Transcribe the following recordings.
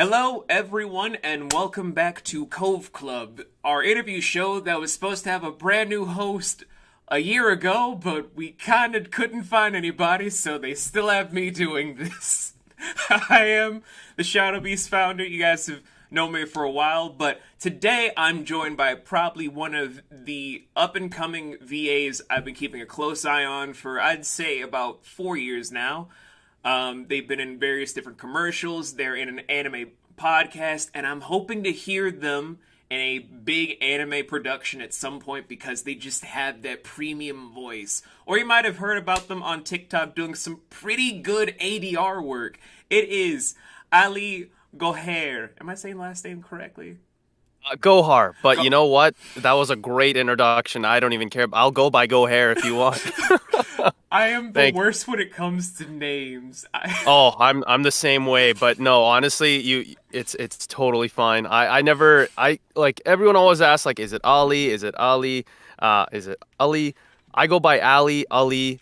Hello, everyone, and welcome back to Cove Club, our interview show that was supposed to have a brand new host a year ago, but we kinda couldn't find anybody, so they still have me doing this. I am the Shadow Beast founder. You guys have known me for a while, but today I'm joined by probably one of the up and coming VAs I've been keeping a close eye on for, I'd say, about 4 years now. They've been in various different commercials. They're in an anime podcast, and I'm hoping to hear them in a big anime production at some point because they just have that premium voice. Or you might have heard about them on TikTok doing some pretty good ADR work. It is Ali Gohar. Am I saying last name correctly? Gohar, but Go- you know what? That was a great introduction. I don't even care. I'll go by Gohar if you want. I am the Thank. worst when it comes to names. Oh, I'm the same way, but no, honestly, it's totally fine. I never I like everyone always asks like, is it Ali? Is it Ali? Is it Ali? I go by Ali, Ollie,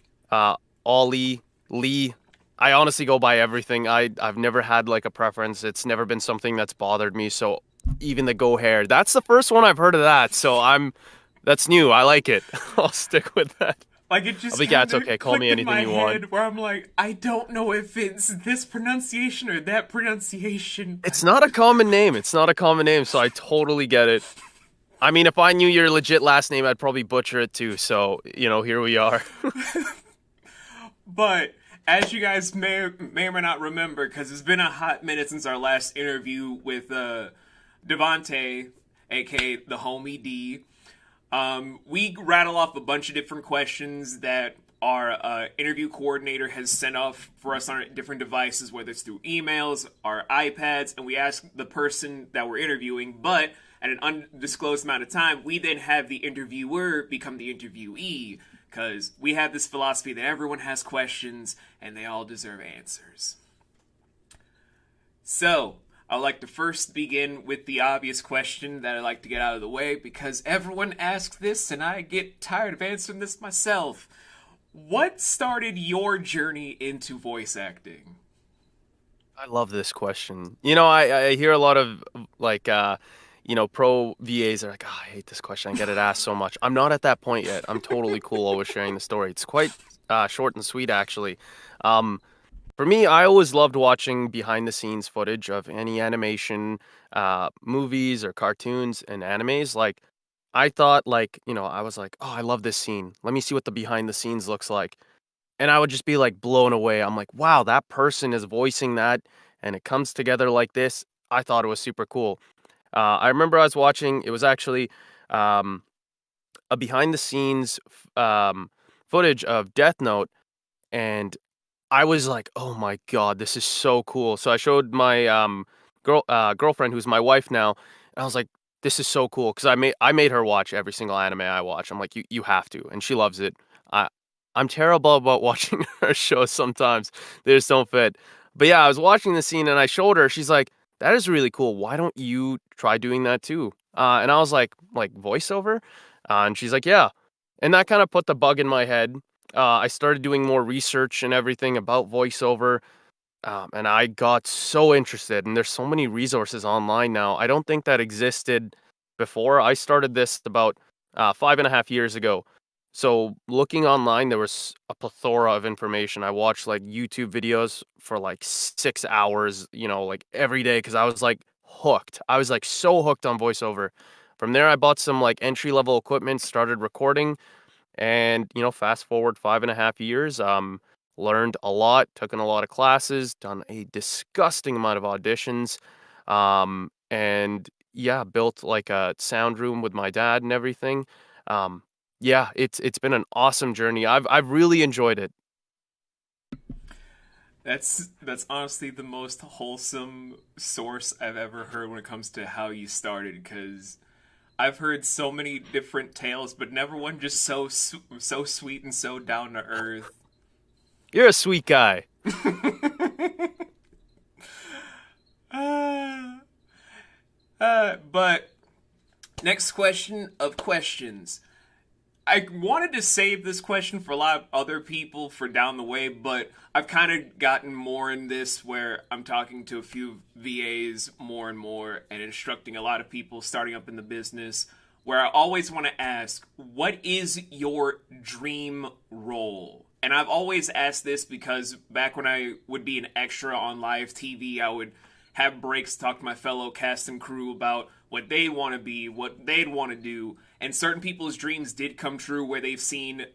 Lee. I honestly go by everything. I've never had like a preference. It's never been something that's bothered me. So even the Gohar, that's the first one I've heard of that. So that's new. I like it. I'll stick with that. Like it I'll just be, yeah, kind it's of okay. Call me clicked in anything my you want. head where I'm like, I don't know if it's this pronunciation or that pronunciation, It's but not a common name. It's not a common name, so I totally get it. I mean, if I knew your legit last name, I'd probably butcher it too. So, here we are. but as you guys may or may not remember, because it's been a hot minute since our last interview with Devante, aka the homie D. We rattle off a bunch of different questions that our interview coordinator has sent off for us on different devices, whether it's through emails, our iPads, and we ask the person that we're interviewing, but at an undisclosed amount of time, we then have the interviewer become the interviewee, because we have this philosophy that everyone has questions and they all deserve answers. So, I'd like to first begin with the obvious question that I like to get out of the way because everyone asks this and I get tired of answering this myself. What started your journey into voice acting? I love this question. I hear a lot of like, pro VAs are like, oh, I hate this question. I get it asked so much. I'm not at that point yet. I'm totally cool always sharing the story. It's quite short and sweet, actually. Um, For me, I always loved watching behind the scenes footage of any animation, movies or cartoons and animes. Like, I thought, like, I was like, oh, I love this scene. Let me see what the behind the scenes looks like. And I would just be like blown away. I'm like, wow, that person is voicing that and it comes together like this. I thought it was super cool. I remember I was watching, it was actually um, a behind the scenes footage of Death Note. And I was like, "Oh my god, this is so cool." So I showed my, girlfriend, who's my wife now, and I was like, "This is so cool," because I made her watch every single anime I watch. I'm like, "You have to," and she loves it. I I'm terrible about watching her shows sometimes. They just don't fit. But yeah, I was watching the scene and I showed her, she's like, "That is really cool. Why don't you try doing that too?" And I was like, "Voiceover?" And she's like, "Yeah." And that kinda put the bug in my head. I started doing more research and everything about voiceover, and I got so interested. And there's so many resources online now. I don't think that existed before. I started this about 5.5 years ago. So looking online, there was a plethora of information. I watched like YouTube videos for like 6 hours, like every day because I was like hooked. I was like so hooked on voiceover. From there, I bought some like entry level equipment, started recording and, fast forward 5.5 years, learned a lot, took in a lot of classes, done a disgusting amount of auditions, and yeah, built like a sound room with my dad and everything. Um, yeah, it's been an awesome journey. I've really enjoyed it. That's honestly the most wholesome source I've ever heard when it comes to how you started because I've heard so many different tales, but never one just so sweet and so down to earth. You're a sweet guy. uh, but next question of questions. I wanted to save this question for a lot of other people for down the way, but I've kind of gotten more in this where I'm talking to a few VAs more and more and instructing a lot of people starting up in the business where I always want to ask, what is your dream role? And I've always asked this because back when I would be an extra on live TV, I would have breaks to talk to my fellow cast and crew about what they want to be, what they'd want to do. And certain people's dreams did come true where they've seen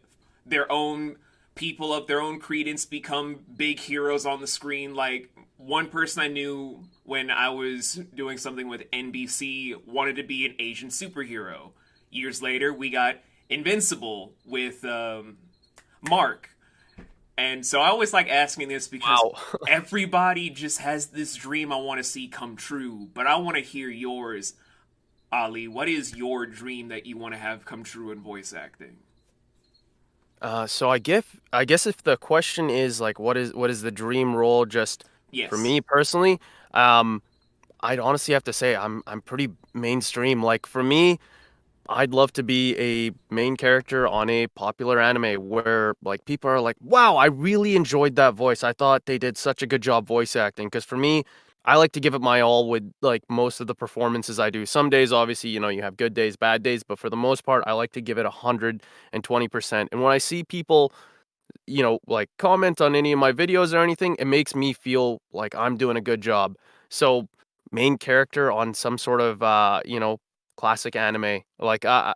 their own people of their own credence become big heroes on the screen. Like one person I knew when I was doing something with NBC wanted to be an Asian superhero. Years later, we got Invincible with Mark. And so I always like asking this because Wow. everybody just has this dream I want to see come true. But I want to hear yours, Ali. What is your dream that you want to have come true in voice acting? So I guess if the question is like what is the dream role just for Yes. me personally, um, I'd honestly have to say I'm pretty mainstream. Like for me, I'd love to be a main character on a popular anime where like people are like, "Wow, I really enjoyed that voice. I thought they did such a good job voice acting." Because for me, I like to give it my all with like most of the performances I do. Some days, obviously, you have good days, bad days, but for the most part, I like to give it 120%. And when I see people like comment on any of my videos or anything, it makes me feel like I'm doing a good job. So, main character on some sort of classic anime. Like I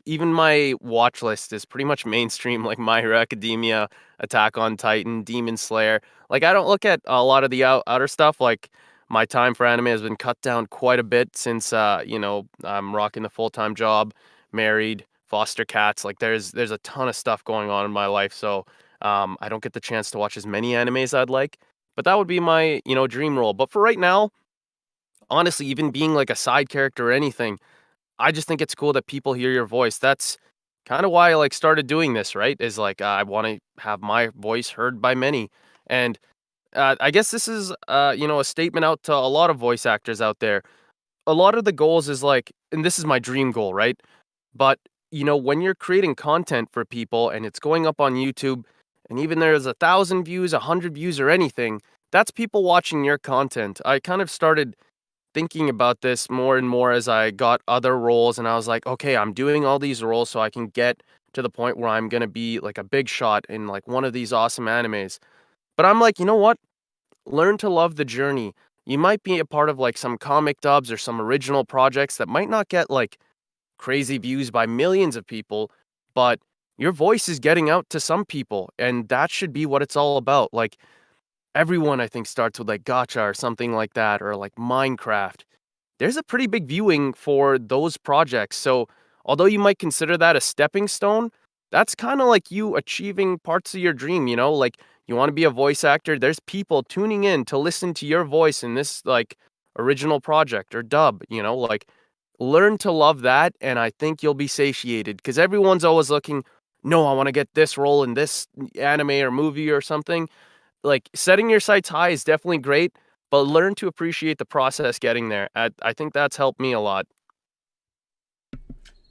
even my watch list is pretty much mainstream like My Hero Academia, Attack on Titan, Demon Slayer. Like I don't look at a lot of the outer stuff like my time for anime has been cut down quite a bit since I'm rocking the full-time job, married, foster cats. Like there's a ton of stuff going on in my life. So I don't get the chance to watch as many animes I'd like, but that would be my, dream role. But for right now, honestly, even being like a side character or anything, I just think it's cool that people hear your voice. That's kind of why I like started doing this, right? Is like I want to have my voice heard by many. And I guess this is a statement out to a lot of voice actors out there. A lot of the goals is like, and this is my dream goal, right? But, when you're creating content for people and it's going up on YouTube, and even there's 1,000 views, 100 views, or anything, that's people watching your content. I kind of started thinking about this more and more as I got other roles, and I was like, okay, I'm doing all these roles so I can get to the point where I'm going to be like a big shot in like one of these awesome animes. But I'm like, you know what? Learn to love the journey. You might be a part of like some comic dubs or some original projects that might not get like crazy views by millions of people, but your voice is getting out to some people, and that should be what it's all about. Like everyone, I think, starts with like Gacha or something like that, or like Minecraft. There's a pretty big viewing for those projects. So, although you might consider that a stepping stone, that's kind of like you achieving parts of your dream, Like you want to be a voice actor, there's people tuning in to listen to your voice in this like original project or dub, Like learn to love that and I think you'll be satiated because everyone's always looking, no, I want to get this role in this anime or movie or something. Like setting your sights high is definitely great, but learn to appreciate the process getting there. I think that's helped me a lot.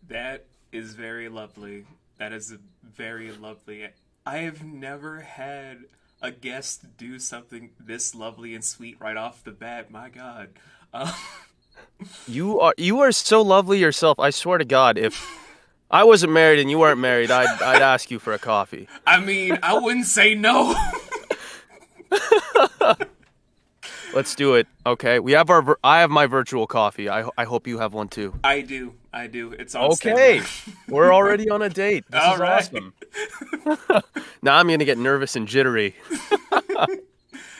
That is very lovely. That is very lovely. I have never had a guest do something this lovely and sweet right off the bat. My God. Uh, You are so lovely yourself. I swear to God, if I wasn't married and you weren't married, I'd ask you for a coffee. I mean, I wouldn't say no. Let's do it. Okay. We have I have my virtual coffee. I hope you have one too. I do. I do. It's on standby. Okay. We're already on a date. This All is right. awesome. Now I'm going to get nervous and jittery.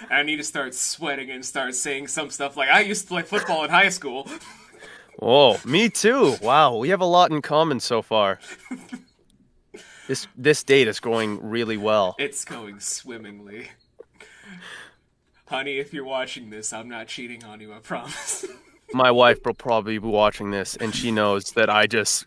I need to start sweating and start saying some stuff like I used to play football in high school. Oh, me too. Wow, we have a lot in common so far. This date is going really well. It's going swimmingly. Honey, if you're watching this, I'm not cheating on you, I promise. My wife will probably be watching this, and she knows that I just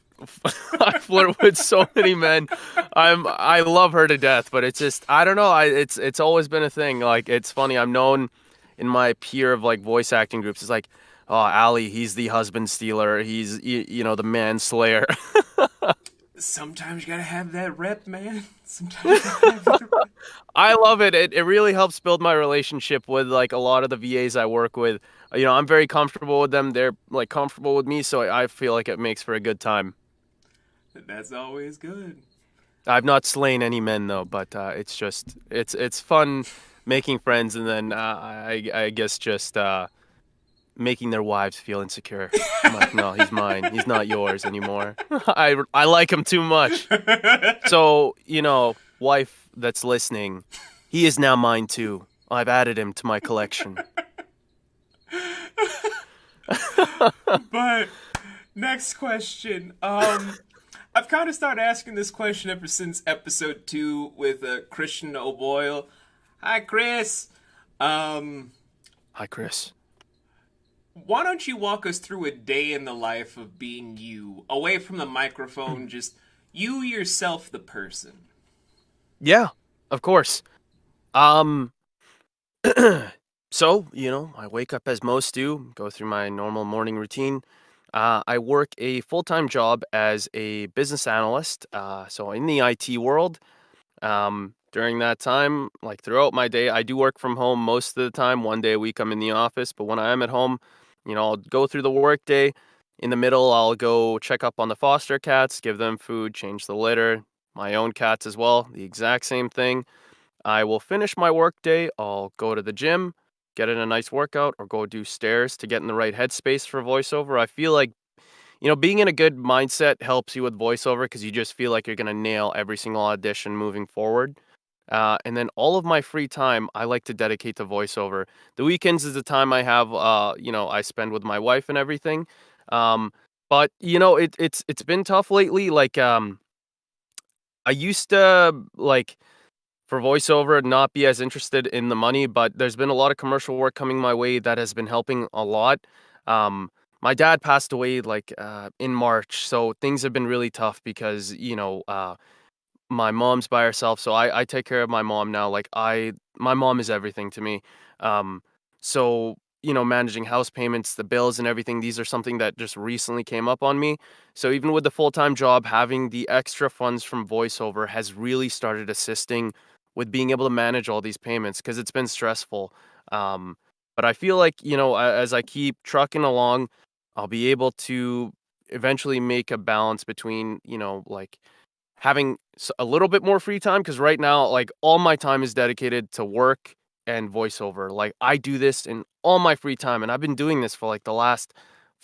I flirt with so many men. I love her to death, but it's just I don't know. It's always been a thing. Like it's funny. I'm known in my peer of like voice acting groups. It's like, oh, Ali, he's the husband stealer. He's the manslayer. Sometimes you gotta have that rep, man. Sometimes you gotta have that rep. I love it. It really helps build my relationship with like a lot of the VAs I work with. I'm very comfortable with them. They're like comfortable with me, so I feel like it makes for a good time. That's always good. I've not slain any men though, but it's fun making friends and then I guess just making their wives feel insecure. I'm like, no, he's mine. He's not yours anymore. I like him too much. So, wife that's listening, he is now mine too. I've added him to my collection. But next question. I've kind of started asking this question ever since episode 2 with Christian O'Boyle. Hi, Chris. Um, Hi, Chris. why don't you walk us through a day in the life of being you, away from the microphone, just you yourself, the person? Yeah, of course. Um, so, I wake up as most do, go through my normal morning routine. I work a full-time job as a business analyst, so in the IT world. During that time, like throughout my day, I do work from home most of the time. One day a week, I'm in the office, but when I am at home, I'll go through the work day. In the middle, I'll go check up on the foster cats, give them food, change the litter, my own cats as well, the exact same thing. I will finish my work day. I'll go to the gym, get in a nice workout, or go do stairs to get in the right headspace for voiceover. I feel like being in a good mindset helps you with voiceover because you just feel like you're going to nail every single audition moving forward. And then all of my free time, I like to dedicate to voiceover. The weekends is the time I have, I spend with my wife and everything. Um, but it's been tough lately. Like, I used to like for voiceover not be as interested in the money, but there's been a lot of commercial work coming my way that has been helping a lot. My dad passed away like in March, so things have been really tough because my mom's by herself, so I take care of my mom now. Like my mom is everything to me. Um, so managing house payments, the bills, and everything. These are something that just recently came up on me. So even with the full time job, having the extra funds from voiceover has really started assisting with being able to manage all these payments because it's been stressful. Um, but I feel like as I keep trucking along, I'll be able to eventually make a balance between like having a little bit more free time because right now, like all my time is dedicated to work and voiceover. Like I do this in all my free time, and I've been doing this for like the last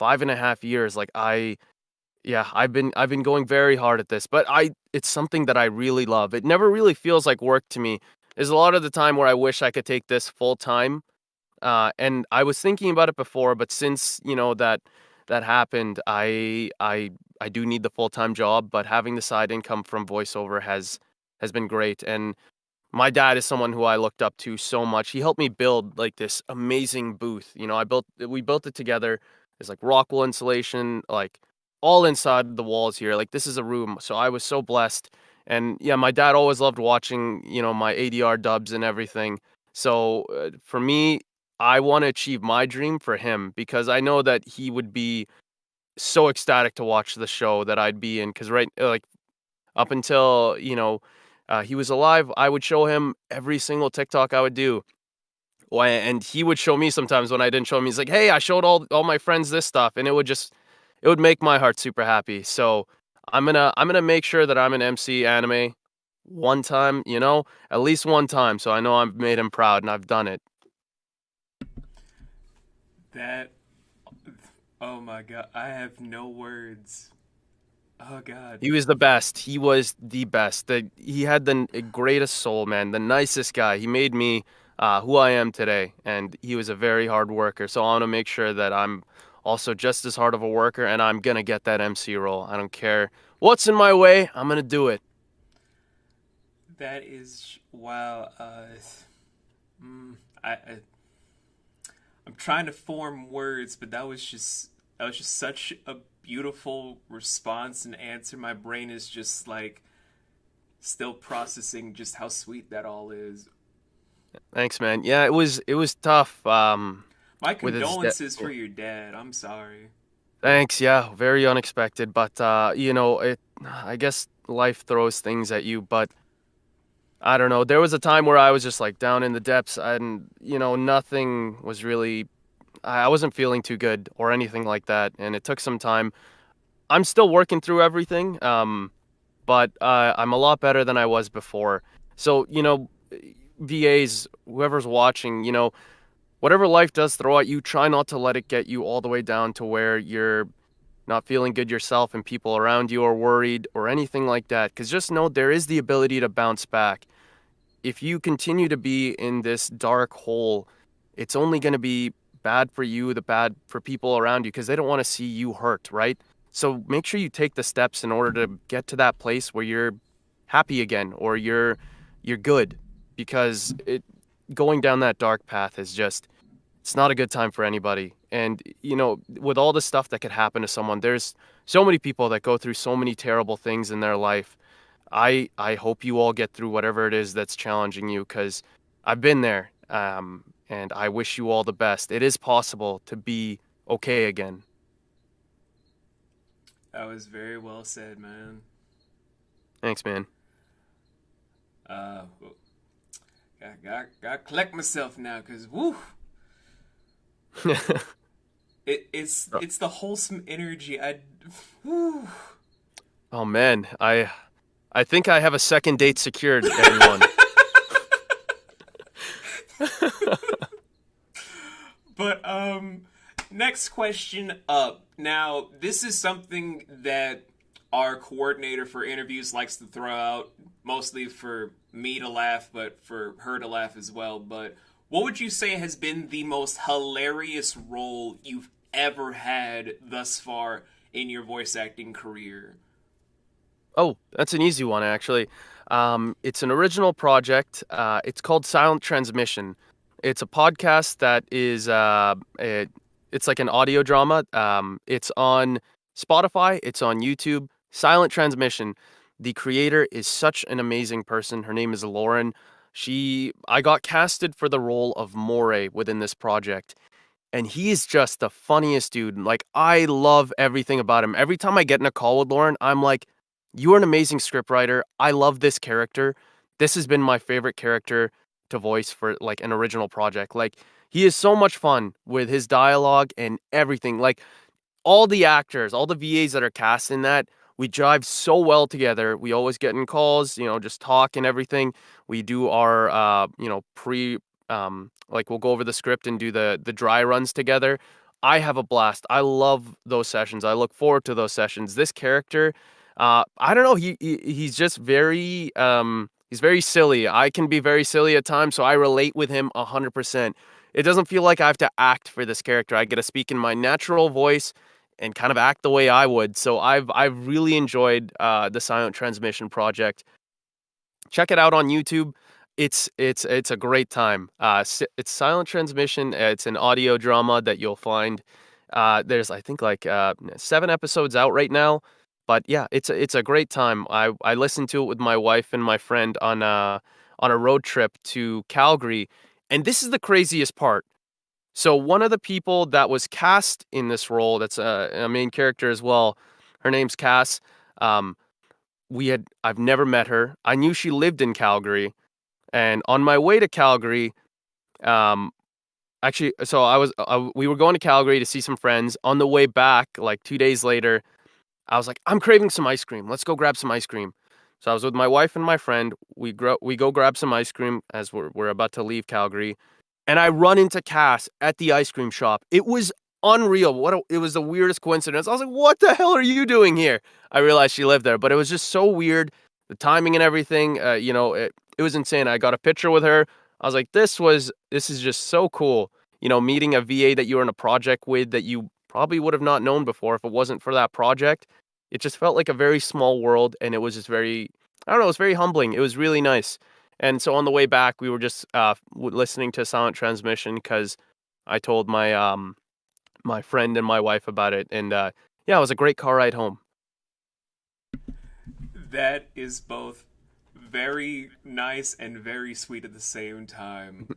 5.5 years. Like yeah, I've been going very hard at this, but it's something that I really love. It never really feels like work to me. There's a lot of the time where I wish I could take this full time, and I was thinking about it before, but since that happened, I do need the full time job, but having the side income from voiceover has been great. And my dad is someone who I looked up to so much. He helped me build like this amazing booth. We built it together. It's like Rockwell insulation, like all inside the walls here. Like this is a room. So I was so blessed. And yeah, my dad always loved watching, my ADR dubs and everything. So for me, I want to achieve my dream for him because I know that he would be so ecstatic to watch the show that I'd be in. Because like up until he was alive, I would show him every single TikTok I would do. And he would show me sometimes when I didn't show him. He's like, "Hey, I showed all my friends this stuff," and it would make my heart super happy. So I'm gonna make sure that I'm an MC anime one time, at least one time, so I know I've made him proud and I've done it. That. Oh my god. I have no words. Oh god. He was the best. He was the best. He had the greatest soul, man. The nicest guy. He made me who I am today, and he was a very hard worker. So I want to make sure that I'm also just as hard of a worker, and I'm gonna get that MC role. I don't care what's in my way. I'm gonna do it. That is wow. Mm, I'm trying to form words, but that was just such a beautiful response and answer. My brain is just like still processing just how sweet that all is. Thanks, man. Yeah, it was tough. My With his death. condolences for your dad. I'm sorry. Thanks. Yeah, very unexpected, but I guess life throws things at you, but I don't know. There was a time where I was just like down in the depths and nothing was really I wasn't feeling too good or anything like that, and it took some time. I'm still working through everything, but I'm a lot better than I was before. So, VAs, whoever's watching, whatever life does throw at you, try not to let it get you all the way down to where you're not feeling good yourself and people around you are worried or anything like that. Because just know there is the ability to bounce back. If you continue to be in this dark hole, it's only going to be bad for you, the bad for people around you, because they don't want to see you hurt, right? So make sure you take the steps in order to get to that place where you're happy again or you're good, because it going down that dark path is just it's not a good time for anybody. And with all the stuff that could happen to someone, there's so many people that go through so many terrible things in their life. I hope you all get through whatever it is that's challenging you, because I've been there. And I wish you all the best. It is possible to be okay again. That was very well said, man. Thanks, man. Well, got to collect myself now, cause woo, it's the wholesome energy. Woo. Oh man, I think I have a second date secured, everyone. But next question up. Now, this is something that our coordinator for interviews likes to throw out, mostly for me to laugh, but for her to laugh as well. But what would you say has been the most hilarious role you've ever had thus far in your voice acting career? Oh, that's an easy one, actually. It's an original project. It's called Silent Transmission. It's a podcast that is it's like an audio drama. It's on Spotify. It's on YouTube. Silent Transmission. The creator is such an amazing person. Her name is Lauren. I got casted for the role of Moray within this project, and he is just the funniest dude. Like, I love everything about him. Every time I get in a call with Lauren, I'm like, "You are an amazing scriptwriter. I love this character. This has been my favorite character to voice for like an original project." Like, he is so much fun with his dialogue and everything. Like, all the actors, all the VAs that are cast in that, we jive so well together. We always get in calls, just talk and everything. We do our, like we'll go over the script and do the dry runs together. I have a blast. I love those sessions. I look forward to those sessions. This character, I don't know. He's just he's very silly. I can be very silly at times, so I relate with him 100%. It doesn't feel like I have to act for this character. I get to speak in my natural voice and kind of act the way I would. So I've really enjoyed the Silent Transmission project. Check it out on YouTube. It's a great time. It's Silent Transmission. It's an audio drama that you'll find. There's I think like 7 episodes out right now. But yeah, it's a great time. I listened to it with my wife and my friend on a road trip to Calgary, and this is the craziest part. So one of the people that was cast in this role, that's a main character as well. Her name's Cass. Um, I've never met her. I knew she lived in Calgary, and on my way to Calgary, um, actually, so we were going to Calgary to see some friends. On the way back, like 2 days later, I was like, I'm craving some ice cream. Let's go grab some ice cream. So I was with my wife and my friend. We go grab some ice cream as we're about to leave Calgary, and I run into Cass at the ice cream shop. It was unreal. It was the weirdest coincidence. I was like, "What the hell are you doing here?" I realized she lived there, but it was just so weird, the timing and everything. It was insane. I got a picture with her. I was like, this is just so cool." Meeting a VA that you were in a project with that you probably would have not known before if it wasn't for that project. It just felt like a very small world, and it was just very, I don't know, it was very humbling. It was really nice. And so on the way back, we were just listening to Silent Transmission because I told my friend and my wife about it, and yeah, it was a great car ride home. That is both very nice and very sweet at the same time.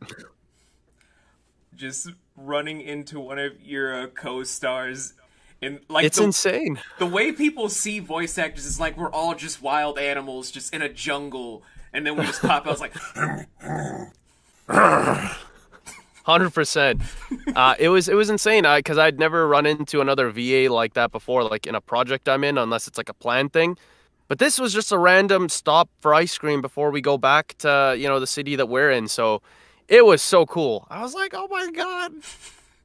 Just running into one of your co-stars And like It's insane. the way people see voice actors is like we're all just wild animals just in a jungle, and then we just pop out. It's like 100%. It was insane. Because I'd never run into another VA like that before, like in a project I'm in, unless it's like a planned thing. But this was just a random stop for ice cream before we go back to the city that we're in. So it was so cool. I was like, oh my god,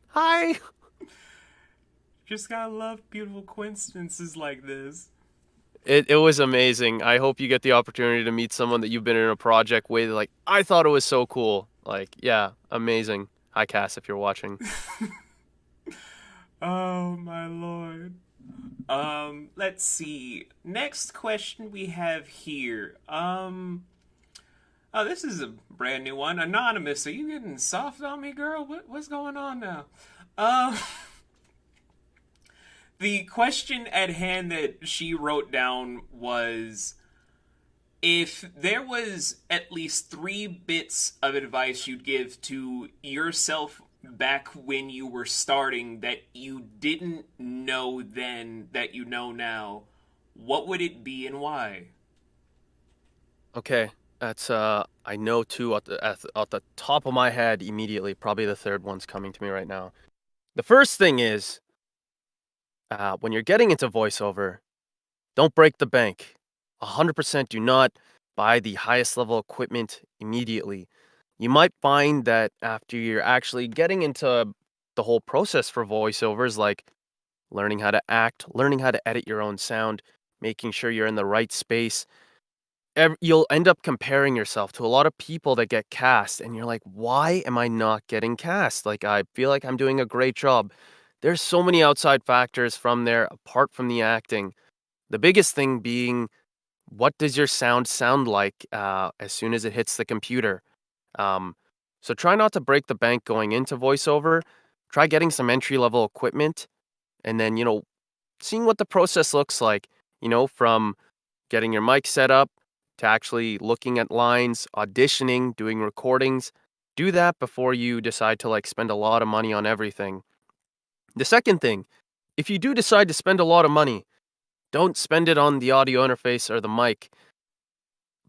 hi. just gotta love beautiful coincidences like this. It was amazing. I hope you get the opportunity to meet someone that you've been in a project with. Like, I thought it was so cool. Like, yeah, amazing. Hi, Cass, if you're watching. Oh my lord. Let's see. Next question we have here. Oh, this is a brand new one. Anonymous, are you getting soft on me, girl? What's going on now? Uh, the question at hand that she wrote down was if there was at least three bits of advice you'd give to yourself back when you were starting that you didn't know then that you know now, what would it be and why? Okay, that's I know two at the top of my head immediately. Probably the third one's coming to me right now. The first thing is, when you're getting into voiceover, don't break the bank. 100% do not buy the highest level equipment immediately. You might find that after you're actually getting into the whole process for voiceovers, like learning how to act, learning how to edit your own sound, making sure you're in the right space, you'll end up comparing yourself to a lot of people that get cast, and you're like, why am I not getting cast? Like, I feel like I'm doing a great job. There's so many outside factors from there apart from the acting. The biggest thing being, what does your sound like as soon as it hits the computer? Um, so try not to break the bank going into voiceover. Try getting some entry level equipment, and then seeing what the process looks like. From getting your mic set up to actually looking at lines, auditioning, doing recordings. Do that before you decide to like spend a lot of money on everything. The second thing, if you do decide to spend a lot of money, don't spend it on the audio interface or the mic.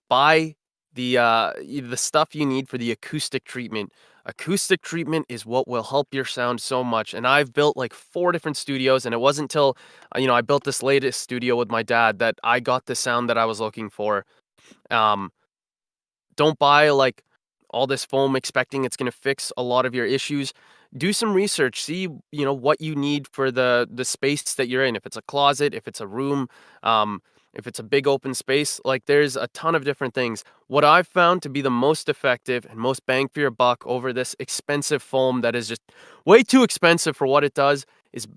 Buy the stuff you need for the acoustic treatment. Acoustic treatment is what will help your sound so much. And I've built like four different studios, and it wasn't until I built this latest studio with my dad that I got the sound that I was looking for. Um, don't buy like all this foam expecting it's going to fix a lot of your issues. Do some research, see what you need for the space that you're in. If it's a closet, if it's a room, um, if it's a big open space, like there's a ton of different things. What I've found to be the most effective and most bang for your buck over this expensive foam that is just way too expensive for what it does is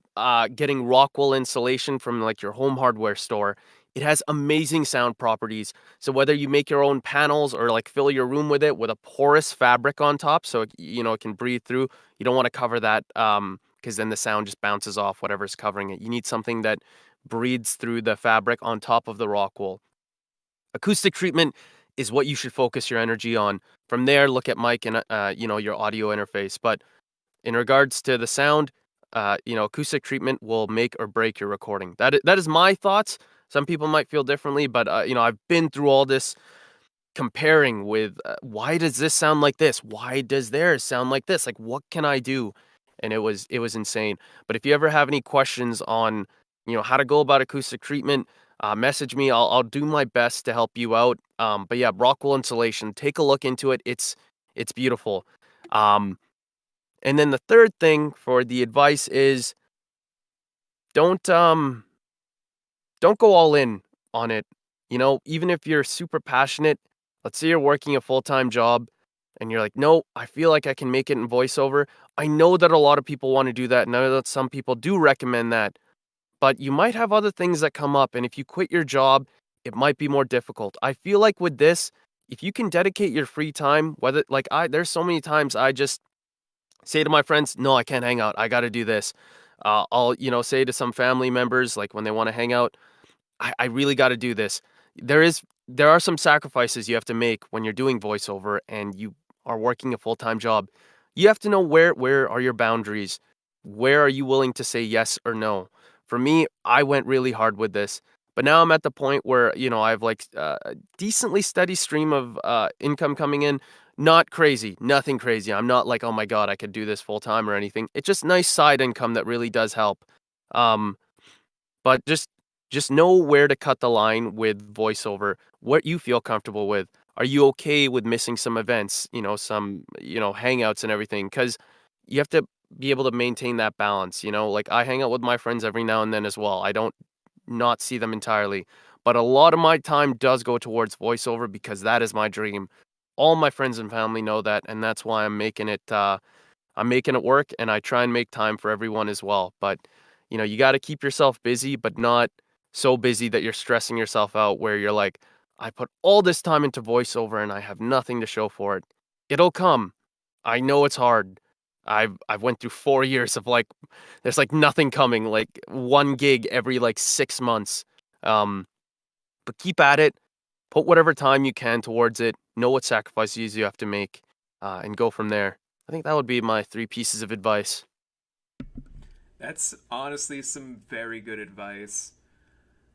getting Rockwool insulation from like your home hardware store. It has amazing sound properties. So whether you make your own panels or like fill your room with it with a porous fabric on top, so it can breathe through. You don't want to cover that because then the sound just bounces off whatever's covering it. You need something that breathes through the fabric on top of the rock wool. Acoustic treatment is what you should focus your energy on. From there, look at mic and your audio interface. But in regards to the sound, acoustic treatment will make or break your recording. That is my thoughts. Some people might feel differently, but I've been through all this comparing with why does this sound like this? Why does theirs sound like this? Like, what can I do? And it was insane. But if you ever have any questions on how to go about acoustic treatment, message me. I'll do my best to help you out. But yeah, Rockwool insulation. Take a look into it. It's beautiful. Um, and then the third thing for the advice is don't don't go all in on it. Even if you're super passionate, let's say you're working a full-time job and you're like, "No, I feel like I can make it in voiceover." I know that a lot of people want to do that, and I know that some people do recommend that, but you might have other things that come up, and if you quit your job, it might be more difficult. I feel like with this, if you can dedicate your free time, whether like there's so many times I just say to my friends, "No, I can't hang out. I got to do this." I'll say to some family members like when they want to hang out, I really got to do this. There are some sacrifices you have to make when you're doing voiceover and you are working a full-time job. You have to know where are your boundaries? Where are you willing to say yes or no? For me, I went really hard with this. But now I'm at the point where, I have like a decently steady stream of income coming in. Not crazy, nothing crazy. I'm not like, oh my God, I could do this full time or anything. It's just nice side income that really does help. Um, but just know where to cut the line with voiceover, what you feel comfortable with. Are you okay with missing some events, some, hangouts and everything? Because you have to be able to maintain that balance, like I hang out with my friends every now and then as well. I don't not see them entirely, but a lot of my time does go towards voiceover because that is my dream. All my friends and family know that, and that's why I'm making it work, and I try and make time for everyone as well. But, you got to keep yourself busy, but not so busy that you're stressing yourself out where you're like, I put all this time into voiceover and I have nothing to show for it. It'll come. I know it's hard. I've went through 4 years of like there's like nothing coming, like one gig every like 6 months. Um, but keep at it. Put whatever time you can towards it. Know what sacrifices you have to make, and go from there. I think that would be my 3 pieces of advice. That's honestly some very good advice.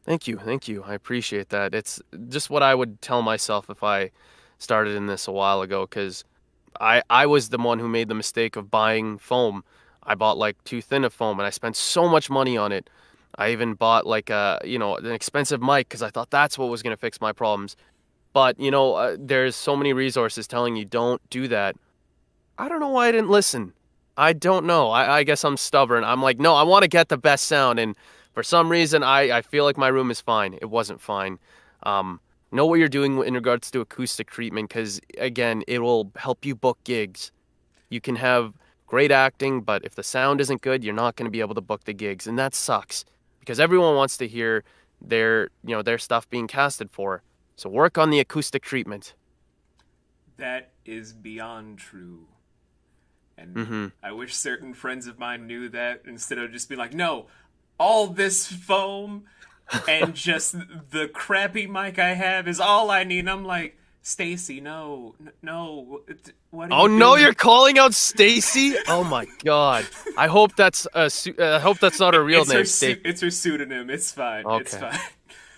Thank you, thank you. I appreciate that. It's just what I would tell myself if I started in this a while ago, because I was the one who made the mistake of buying foam. I bought like too thin of foam, and I spent so much money on it. I even bought like an expensive mic because I thought that's what was going to fix my problems. But there's so many resources telling you don't do that. I don't know why I didn't listen. I don't know. I guess I'm stubborn. I'm like, no, I want to get the best sound. And for some reason, I feel like my room is fine. It wasn't fine. Um, know what you're doing in regards to acoustic treatment because, again, it will help you book gigs. You can have great acting, but if the sound isn't good, you're not going to be able to book the gigs. And that sucks because everyone wants to hear their stuff being casted for. So work on the acoustic treatment. That is beyond true. And Mm-hmm. I wish certain friends of mine knew that instead of just being like, no, all this foam and just the crappy mic I have is all I need. And I'm like, Stacy, no, no, what are Oh you no, doing? you're calling out Stacy? Oh my God. I hope that's I hope that's not a real name, Stacy. It's her pseudonym. It's fine. It's Okay. fine.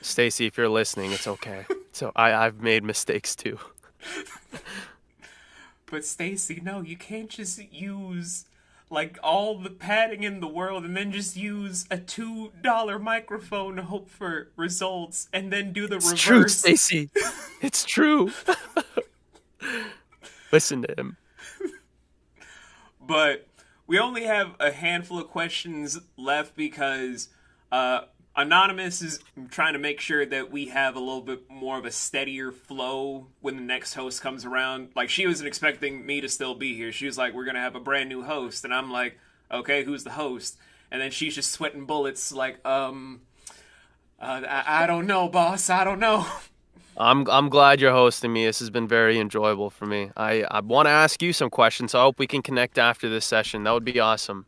Stacy, if you're listening, it's okay. So I've made mistakes too. But Stacy, no, you can't just use like all the padding in the world and then just use a $2 microphone to hope for results and then do the It's true, reverse. Stacy. It's true. Listen to him. But we only have a handful of questions left because uh, Anonymous is trying to make sure that we have a little bit more of a steadier flow when the next host comes around. Like, she wasn't expecting me to still be here. She was like, we're going to have a brand new host. And I'm like, okay, who's the host? And then she's just sweating bullets like, I don't know, boss. I don't know. I'm glad you're hosting me. This has been very enjoyable for me. I want to ask you some questions, so I hope we can connect after this session. That would be awesome.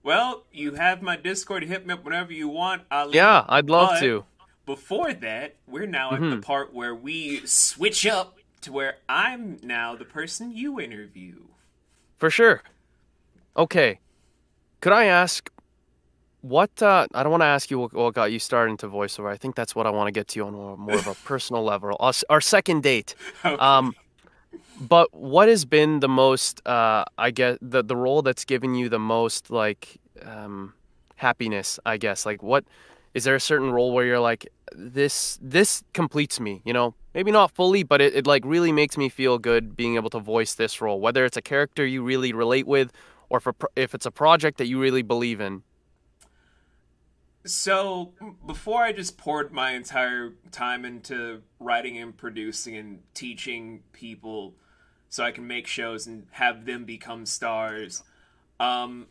Well, you have my Discord. Hit me up whenever you want, Ali. Yeah, I'd love But to. before that, we're now at the Hmm. part where we switch up to where I'm now the person you interview. For sure. Okay. Could I ask what I don't want to ask you what got you started into voiceover. I think that's what I want to get to you on more of a personal level. Our second date. Okay. Um, but what has been the most I guess the role that's given you the most like happiness, I guess. Like what is there a certain role where you're like this completes me, Maybe not fully, but it like really makes me feel good being able to voice this role, whether it's a character you really relate with or if it's a project that you really believe in. So, before I just poured my entire time into writing and producing and teaching people so I can make shows and have them become stars, um,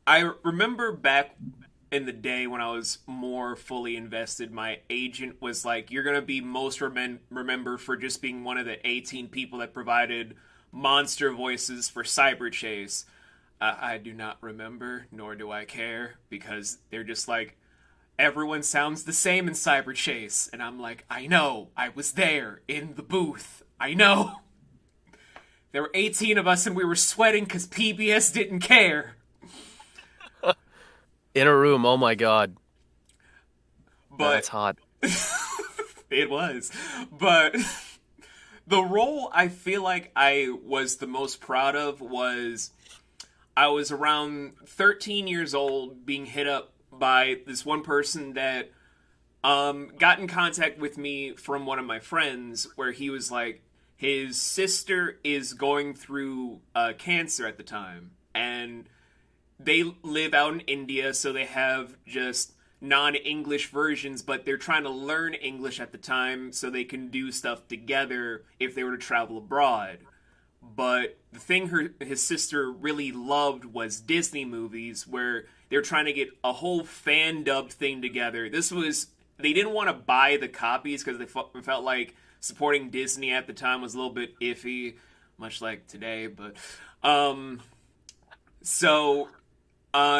I remember back in the day when I was more fully invested, my agent was like, "You're gonna be most remembered for just being one of the 18 people that provided monster voices for Cyber Chase." I do not remember, nor do I care, because they're just like, everyone sounds the same in Cyber Chase, and I'm like, I know, I was there in the booth. I know. There were 18 of us, and we were sweating because PBS didn't care. In a room. Oh my God. That's But hot. it was. But the role I feel like I was the most proud of was I was around 13 years old being hit up by this one person that got in contact with me from one of my friends where he was like his sister is going through cancer at the time, and they live out in India, so they have just non-English versions, but they're trying to learn English at the time so they can do stuff together if they were to travel abroad. But the thing his sister really loved was Disney movies, where they're trying to get a whole fan dubbed thing together. This was they didn't want to buy the copies because they felt like supporting Disney at the time was a little bit iffy, much like today. But so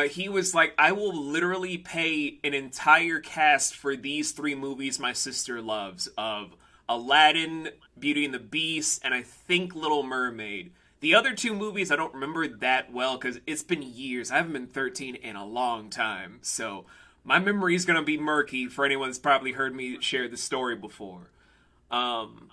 he was like, I will literally pay an entire cast for these three movies my sister loves of Aladdin, Beauty and the Beast, and I think Little Mermaid. The other two movies I don't remember that well because it's been years. I haven't been 13 in a long time. So my memory is going to be murky for anyone that's probably heard me share the story before. Um,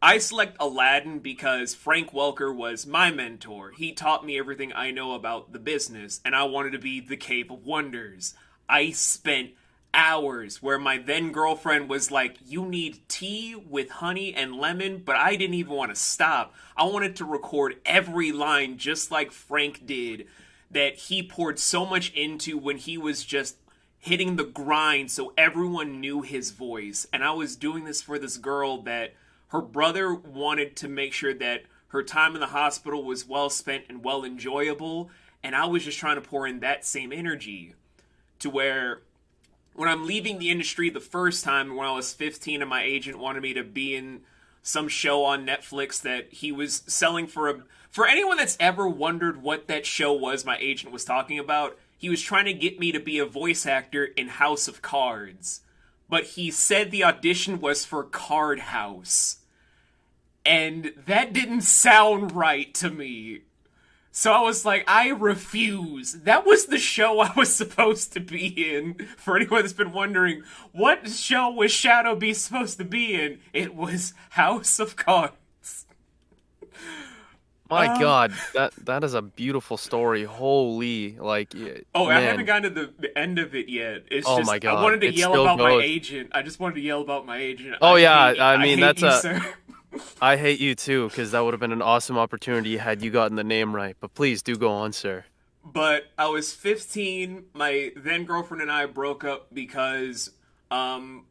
I select Aladdin because Frank Welker was my mentor. He taught me everything I know about the business, and I wanted to be the Cape of Wonders. I spent hours where my then girlfriend was like, you need tea with honey and lemon, but I didn't even want to stop. I wanted to record every line just like Frank did, that he poured so much into when he was just hitting the grind so everyone knew his voice. And I was doing this for this girl that her brother wanted to make sure that her time in the hospital was well spent and well enjoyable. And I was just trying to pour in that same energy to where when I'm leaving the industry the first time when I was 15 and my agent wanted me to be in some show on Netflix that he was selling for anyone that's ever wondered what that show was my agent was talking about, he was trying to get me to be a voice actor in House of Cards. But he said the audition was for Card House. And that didn't sound right to me. So I was like, I refuse. That was the show I was supposed to be in. For anyone that's been wondering, what show was Shadow Beast supposed to be in? It was House of Cards. My God, that is a beautiful story. Holy, like, Oh, I haven't man. gotten to the end of it yet. It's Oh just, my I God, wanted to it yell still about my goes. agent. I just wanted to yell about my agent. Oh yeah, I I mean hate that's you, a. sir. I hate you too, because that would have been an awesome opportunity had you gotten the name right. But please do go on, sir. But I was 15. My then girlfriend and I broke up because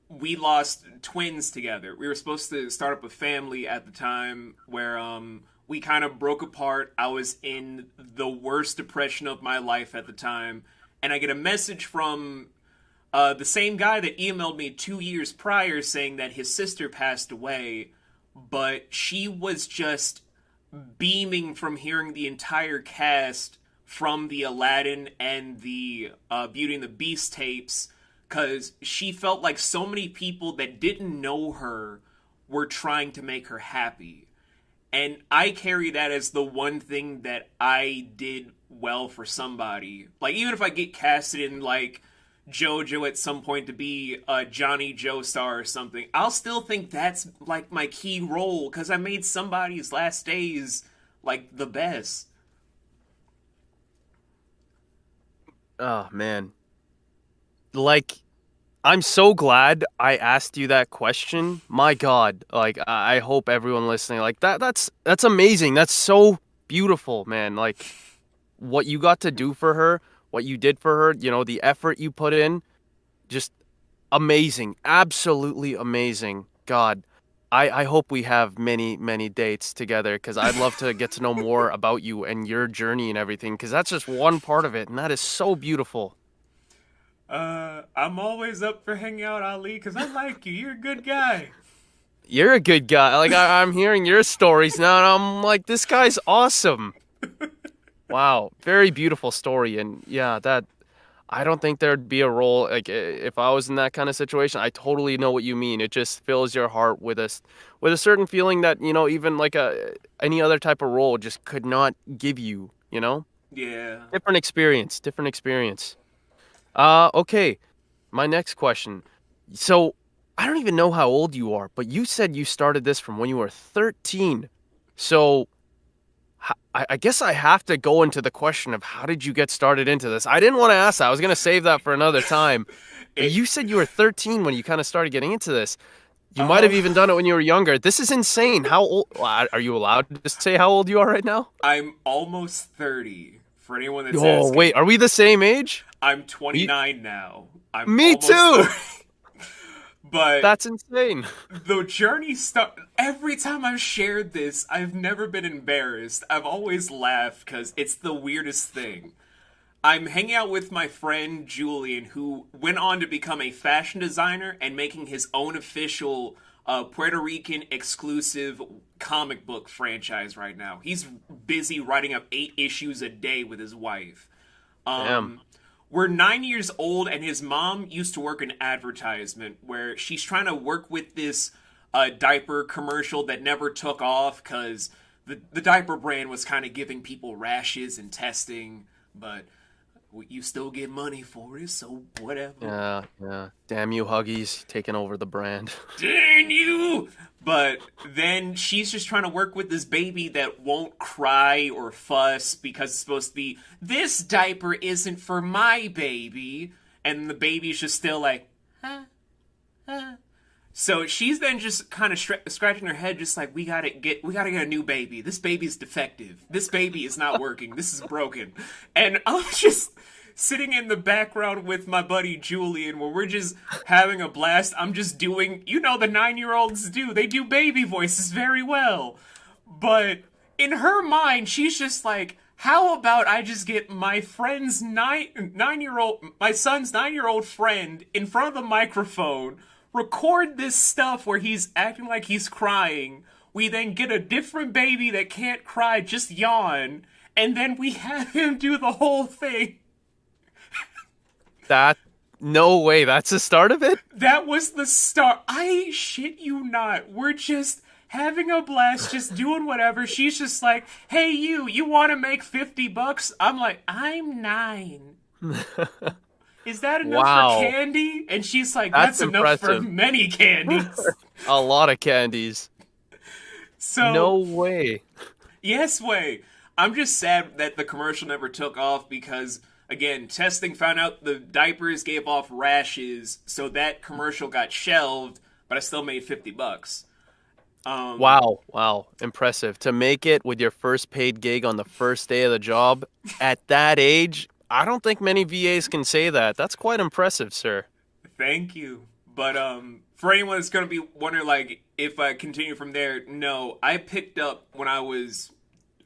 we lost twins together. We were supposed to start up a family at the time where we kind of broke apart. I was in the worst depression of my life at the time. And I get a message from the same guy that emailed me 2 years prior saying that his sister passed away, but she was just beaming from hearing the entire cast from the Aladdin and the Beauty and the Beast tapes because she felt like so many people that didn't know her were trying to make her happy. And I carry that as the one thing that I did well for somebody. Like, even if I get casted in, like, JoJo at some point to be a Johnny Joestar or something, I'll still think that's, like, my key role because I made somebody's last days, like, the best. Oh man, like I'm so glad I asked you that question. My God, like I hope everyone listening, like that's amazing. That's so beautiful, man. Like what you got to do for her, what you did for her, the effort you put in, just amazing. Absolutely amazing. God, I hope we have many, many dates together because I'd love to get to know more about you and your journey and everything because that's just one part of it, and that is so beautiful. I'm always up for hanging out, Ali, because I like you. You're a good guy. You're a good guy. Like I'm hearing your stories now, and I'm like, this guy's awesome. Wow, very beautiful story, and yeah, that I don't think there'd be a role like if I was in that kind of situation. I totally know what you mean. It just fills your heart with with a certain feeling that even like a any other type of role just could not give you. Yeah. Different experience, different experience. Okay. My next question. So, I don't even know how old you are, but you said you started this from when you were 13. So, I guess I have to go into the question of how did you get started into this? I didn't want to ask that. I was going to save that for another time. But It you said you were 13 when you kind of started getting into this. You might have um even done it when you were younger. This is insane. How old are you allowed to just say how old you are right now? I'm almost 30. For anyone that's Oh, wait, asking, are we the same age? I'm We, 29 now. I'm me almost too. 30. But That's insane. the journey start every time I've shared this, I've never been embarrassed. I've always laughed cuz it's the weirdest thing. I'm hanging out with my friend Julian, who went on to become a fashion designer and making his own official Puerto Rican exclusive comic book franchise right now. He's busy writing up 8 issues a day with his wife. Damn. Um, we're 9 years old, and his mom used to work in advertisement where she's trying to work with this diaper commercial that never took off because the diaper brand was kind of giving people rashes and testing, but you still get money for it, so whatever. Yeah, yeah. Damn you, Huggies, taking over the brand. Dang you! But then she's just trying to work with this baby that won't cry or fuss because it's supposed to be, this diaper isn't for my baby. And the baby's just still like, huh, huh. So she's then just kind of scratching her head, just like, we gotta get a new baby. This baby's defective. This baby is not working. This is broken. And I'm just sitting in the background with my buddy Julian, where we're just having a blast. I'm just doing, the 9-year-olds do. They do baby voices very well. But in her mind, she's just like, how about I just get my friend's my son's 9-year-old friend in front of the microphone, record this stuff where he's acting like he's crying. We then get a different baby that can't cry, just yawn, and then we have him do the whole thing. That, no way, that's the start of it? That was the start. I shit you not. We're just having a blast, just doing whatever. She's just like, hey, you want to make $50? I'm like, I'm 9. Is that enough for Wow, candy? And she's like, that's that's enough for impressive. many candies. A lot of candies. No So, way. yes, way. I'm just sad that the commercial never took off because, again, testing found out the diapers gave off rashes, so that commercial got shelved, but I still made $50. Um, Wow, wow, impressive. To make it with your first paid gig on the first day of the job at that age, I don't think many VAs can say that. That's quite impressive, sir. Thank you. But for anyone that's gonna be wondering, like, if I continue from there, no, I picked up when I was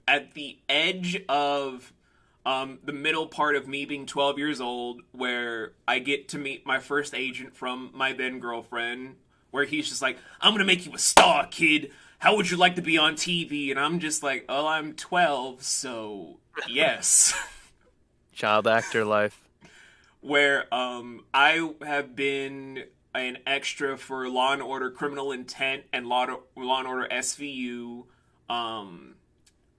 at the edge of the middle part of me being 12 years old, where I get to meet my first agent from my then girlfriend, where he's just like, I'm gonna make you a star, kid. How would you like to be on TV? And I'm just like, oh, I'm 12, so yes. Child actor life. Where I have been an extra for Law and Order Criminal Intent and Law and Order SVU. Um,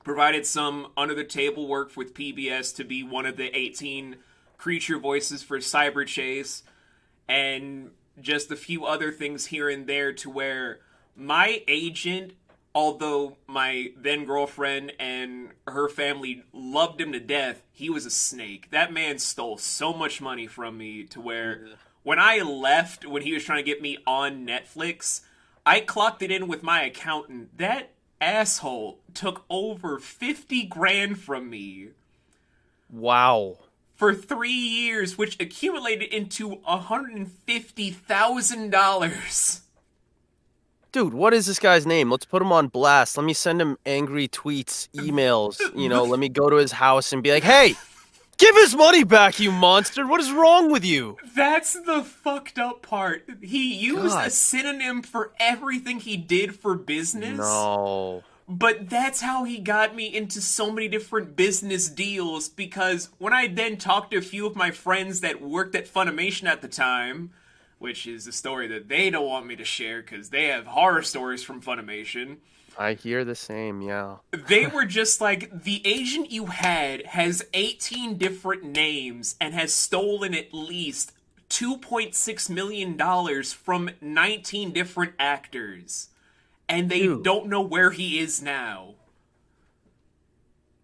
Provided some under the table work with PBS to be one of the 18 creature voices for Cyber Chase, and just a few other things here and there to where my agent, although my then girlfriend and her family loved him to death, he was a snake. That man stole so much money from me to where when I left, when he was trying to get me on Netflix, I clocked it in with my accountant. That asshole took over 50 grand from me Wow. for 3 years, which accumulated into $150,000. Dude, what is this guy's name? Let's put him on blast. Let me send him angry tweets, emails. Let me go to his house and be like, hey, give his money back, you monster. What is wrong with you? That's the fucked up part. He used a God. synonym for everything he did for business. No. But that's how he got me into so many different business deals, because when I then talked to a few of my friends that worked at Funimation at the time, which is a story that they don't want me to share because they have horror stories from Funimation. I hear the same, yeah. They were just like, the agent you had has 18 different names and has stolen at least $2.6 million from 19 different actors. And they Dude, don't know where he is now.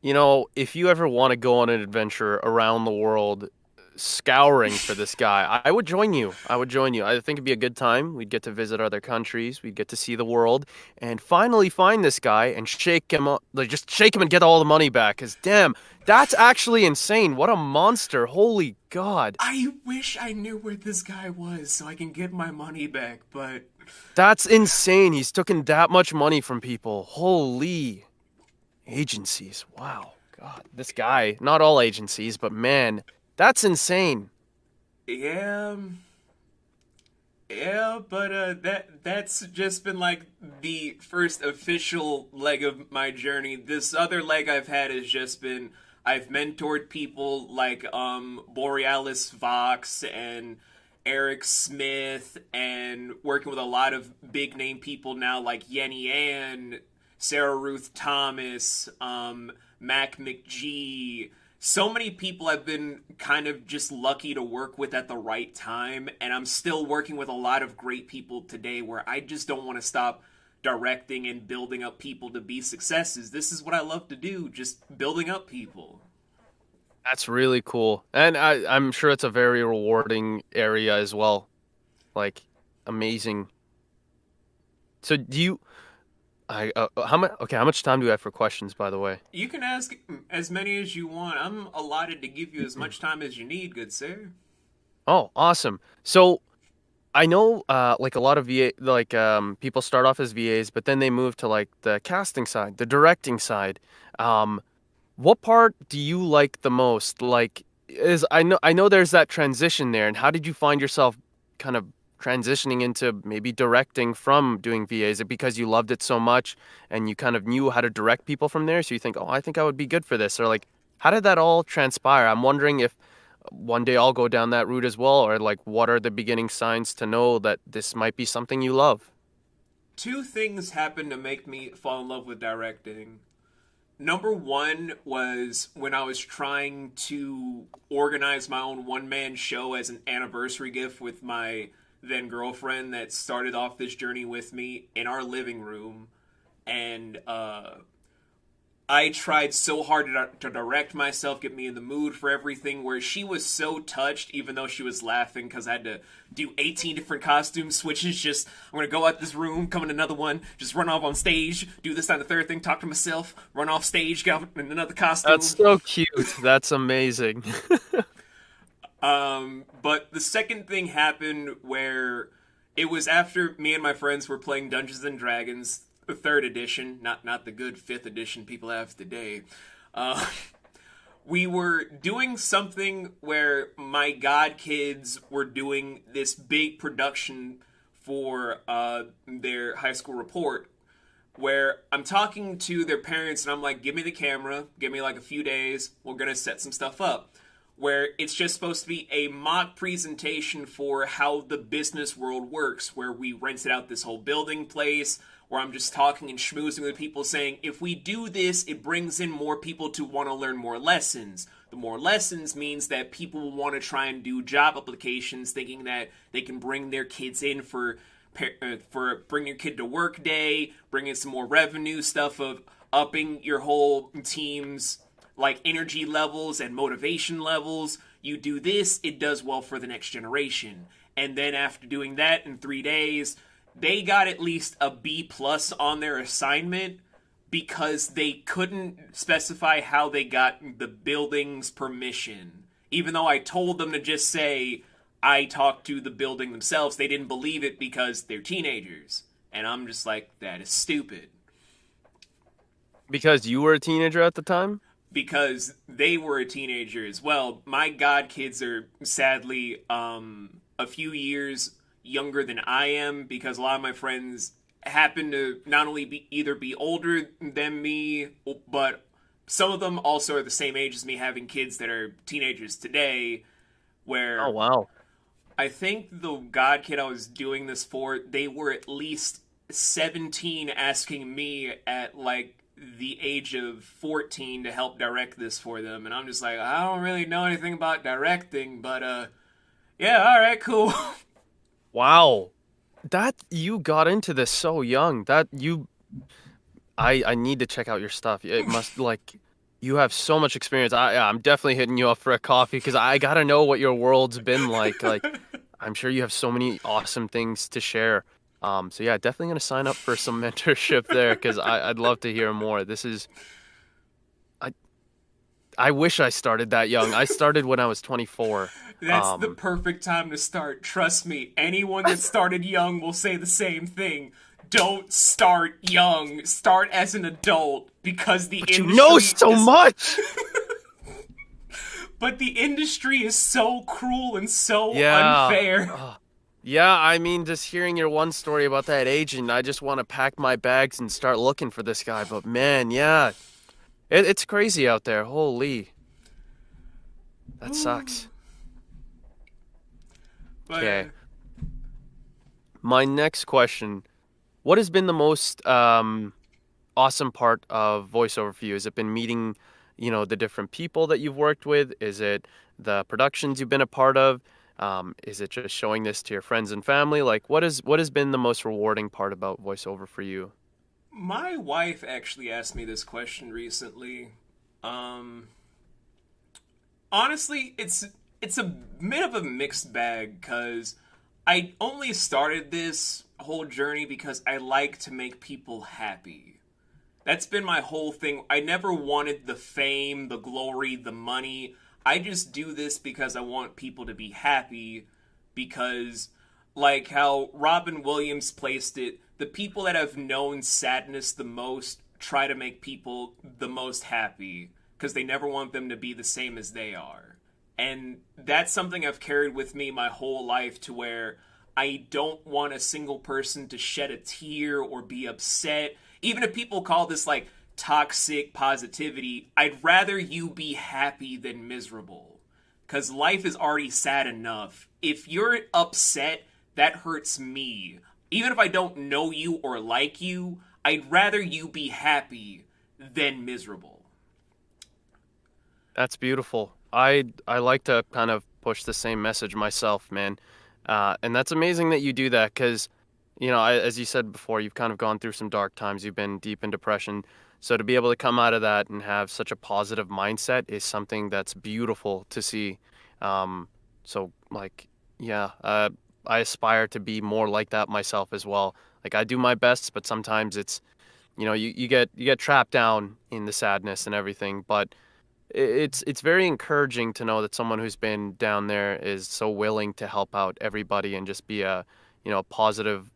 you know, if you ever want to go on an adventure around the world scouring for this guy, I would join you. I would join you. I think it'd be a good time. We'd get to visit other countries. We'd get to see the world and finally find this guy and shake him up, like just shake him and get all the money back. Cause damn, that's actually insane. What a monster. Holy God. I wish I knew where this guy was so I can get my money back, but That's insane. He's taken that much money from people. Holy agencies. Wow. God, this guy, not all agencies, but man, that's insane. yeah, yeah, but that's just been like the first official leg of my journey. This other leg I've had has just been I've mentored people like Borealis Vox and Eric Smith, and working with a lot of big name people now like Yenny Ann, Sarah Ruth Thomas, Mac McGee. So many people I've been kind of just lucky to work with at the right time, and I'm still working with a lot of great people today where I just don't want to stop directing and building up people to be successes. This is what I love to do, just building up people. That's really cool. And I'm sure it's a very rewarding area as well. Like, amazing. So do you, how much time do we have for questions, by the way? You can ask as many as you want. I'm allotted to give you as much time as you need, good sir. Oh, awesome. So I know, like a lot of people start off as VAs, but then they move to like the casting side, the directing side. Um, What part do you like the most? Like, is I know there's that transition there, and how did you find yourself kind of transitioning into maybe directing from doing VA? Is it because you loved it so much and you kind of knew how to direct people from there? So you think, oh, I think I would be good for this, or like, how did that all transpire? I'm wondering if one day I'll go down that route as well, or like, what are the beginning signs to know that this might be something you love? Two things happened to make me fall in love with directing. Number one was when I was trying to organize my own one man show as an anniversary gift with my then girlfriend that started off this journey with me in our living room. And I tried so hard to direct myself, get me in the mood for everything, where she was so touched, even though she was laughing because I had to do 18 different costume switches. Just, I'm going to go out this room, come in another one, just run off on stage, do this, that, and the third thing, talk to myself, run off stage, get in another costume. That's so cute. That's amazing. But the second thing happened where it was after me and my friends were playing Dungeons and Dragons, the third edition, not the good fifth edition people have today. Uh, we were doing something where my god kids were doing this big production for their high school report, where I'm talking to their parents and I'm like, give me the camera, give me like a few days, we're gonna set some stuff up. Where it's just supposed to be a mock presentation for how the business world works, where we rented out this whole building place, where I'm just talking and schmoozing with people saying, if we do this, it brings in more people to want to learn more lessons. The more lessons means that people will want to try and do job applications thinking that they can bring their kids in for bring your kid to work day, bring in some more revenue stuff of upping your whole team's like energy levels and motivation levels. You do this, it does well for the next generation. And then after doing that in 3 days, they got at least a B plus on their assignment because they couldn't specify how they got the building's permission. Even though I told them to just say, I talked to the building themselves, they didn't believe it because they're teenagers. And I'm just like, that is stupid. Because you were a teenager at the time? Because they were a teenager as well. My god kids are sadly a few years younger than I am because a lot of my friends happen to not only be either be older than me, but some of them also are the same age as me, having kids that are teenagers today. Oh, Where wow. I think the God Kid I was doing this for, they were at least 17 asking me at like the age of 14 to help direct this for them. And I'm just like, I don't really know anything about directing, but yeah, all right, cool. Wow. That you got into this so young. That you I need to check out your stuff. It must like you have so much experience. I'm definitely hitting you up for a coffee because I gotta know what your world's been like. Like I'm sure you have so many awesome things to share. So yeah, definitely gonna sign up for some mentorship there because I'd love to hear more. I I wish I started that young. I started when I was 24. That's the perfect time to start. Trust me, anyone that started young will say the same thing. Don't start young. Start as an adult because the But you industry know so is, much. but the industry is so cruel and so Yeah. unfair. Yeah, I mean, just hearing your one story about that agent, I just want to pack my bags and start looking for this guy. But man, yeah, it's crazy out there. Holy, that sucks. But Okay, my next question: what has been the most awesome part of voiceover for you? Has it been meeting, the different people that you've worked with? Is it the productions you've been a part of? Is it just showing this to your friends and family? Like, what has been the most rewarding part about voiceover for you? my wife actually asked me this question recently. Um, honestly, it's a bit of a mixed bag because I only started this whole journey because I like to make people happy. That's been my whole thing. I never wanted the fame, the glory, the money. I just do this because I want people to be happy because like how Robin Williams placed it, the people that have known sadness the most try to make people the most happy because they never want them to be the same as they are. And that's something I've carried with me my whole life to where I don't want a single person to shed a tear or be upset. Even if people call this like toxic positivity, I'd rather you be happy than miserable. Because life is already sad enough. If you're upset, that hurts me. Even if I don't know you or like you, I'd rather you be happy than miserable. That's beautiful. I like to kind of push the same message myself, man. And that's amazing that you do that because, as you said before, you've kind of gone through some dark times. You've been deep in depression. So to be able to come out of that and have such a positive mindset is something that's beautiful to see. Um, so like, yeah, I aspire to be more like that myself as well. Like I do my best, but sometimes it's, you get trapped down in the sadness and everything, but it's very encouraging to know that someone who's been down there is so willing to help out everybody and just be a positive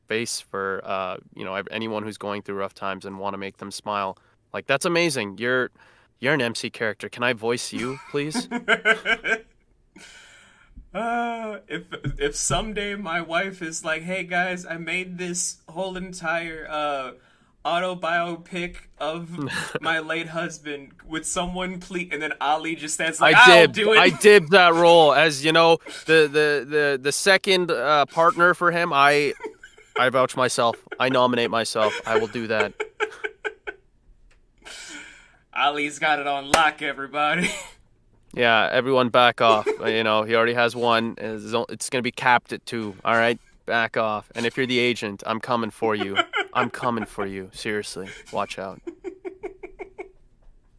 face for anyone who's going through rough times and want to make them smile. Like that's amazing. You're an MC character. Can I voice you, please? If someday my wife is like, "Hey guys, I made this whole entire autobiopic of my late husband. Would someone please?" And then Ali just stands like, "I'll do it." I did that role as the second partner for him. I vouch myself. I nominate myself. I will do that. Ali's got it on lock, everybody. Yeah, everyone back off. He already has one. It's going to be capped at two. All right, back off. And if you're the agent, I'm coming for you. I'm coming for you. Seriously, watch out.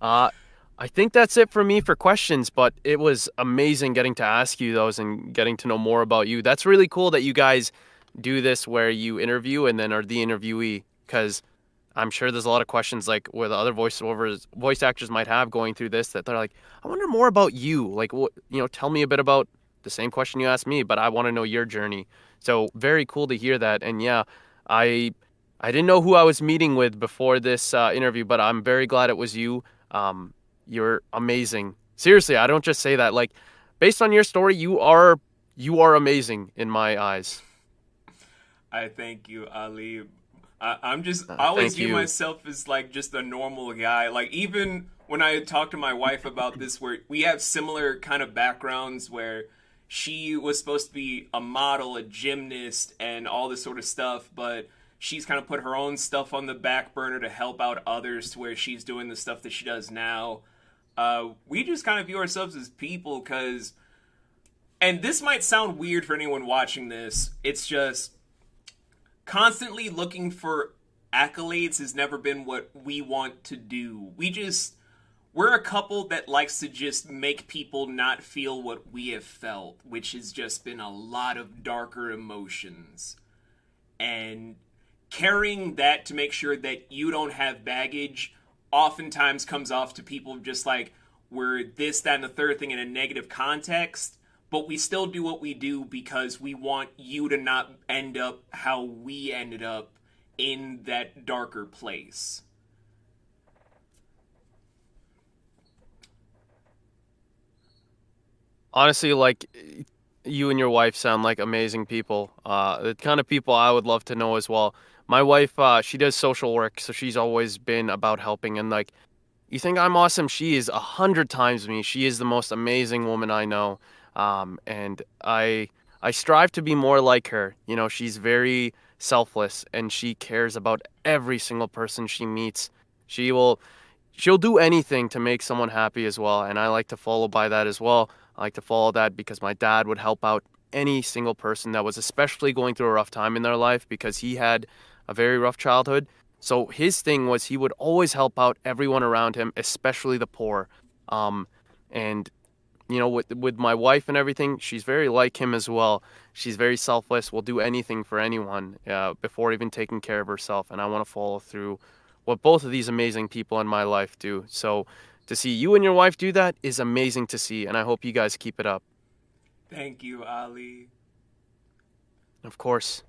Uh, I think that's it for me for questions, but it was amazing getting to ask you those and getting to know more about you. That's really cool that you guys do this where you interview and then are the interviewee, because I'm sure there's a lot of questions like where the other voice actors might have going through this that they're like, I wonder more about you. Like, what, tell me a bit about the same question you asked me, but I want to know your journey. So very cool to hear that. And yeah, I I didn't know who I was meeting with before this interview, but I'm very glad it was you. You're amazing. Seriously, I don't just say that. Like, based on your story, you are amazing in my eyes. I thank you, Ali. I always Thank view you. myself as like just a normal guy. Like even when I talk to my wife about this, where we have similar kind of backgrounds, where she was supposed to be a model, a gymnast, and all this sort of stuff, but she's kind of put her own stuff on the back burner to help out others to where she's doing the stuff that she does now. We just kind of view ourselves as people because, and this might sound weird for anyone watching this, it's just constantly looking for accolades has never been what we want to do. We're a couple that likes to just make people not feel what we have felt, which has just been a lot of darker emotions. And carrying that to make sure that you don't have baggage oftentimes comes off to people just like we're this, that, and the third thing in a negative context, but we still do what we do because we want you to not end up how we ended up in that darker place. Honestly, like you and your wife sound like amazing people. The kind of people I would love to know as well. My wife, she does social work, so she's always been about helping. And like, you think I'm awesome? She is 100 times me. She is the most amazing woman I know. And I strive to be more like her. You know, she's very selfless and she cares about every single person she meets. She will she'll do anything to make someone happy as well, and I like to follow by that as well. I like to follow that because my dad would help out any single person that was especially going through a rough time in their life because he had a very rough childhood. So his thing was he would always help out everyone around him, especially the poor. Um, and with my wife and everything, she's very like him as well. She's very selfless, will do anything for anyone before even taking care of herself. And I want to follow through what both of these amazing people in my life do. So to see you and your wife do that is amazing to see. And I hope you guys keep it up. Thank you, Ali. Of course.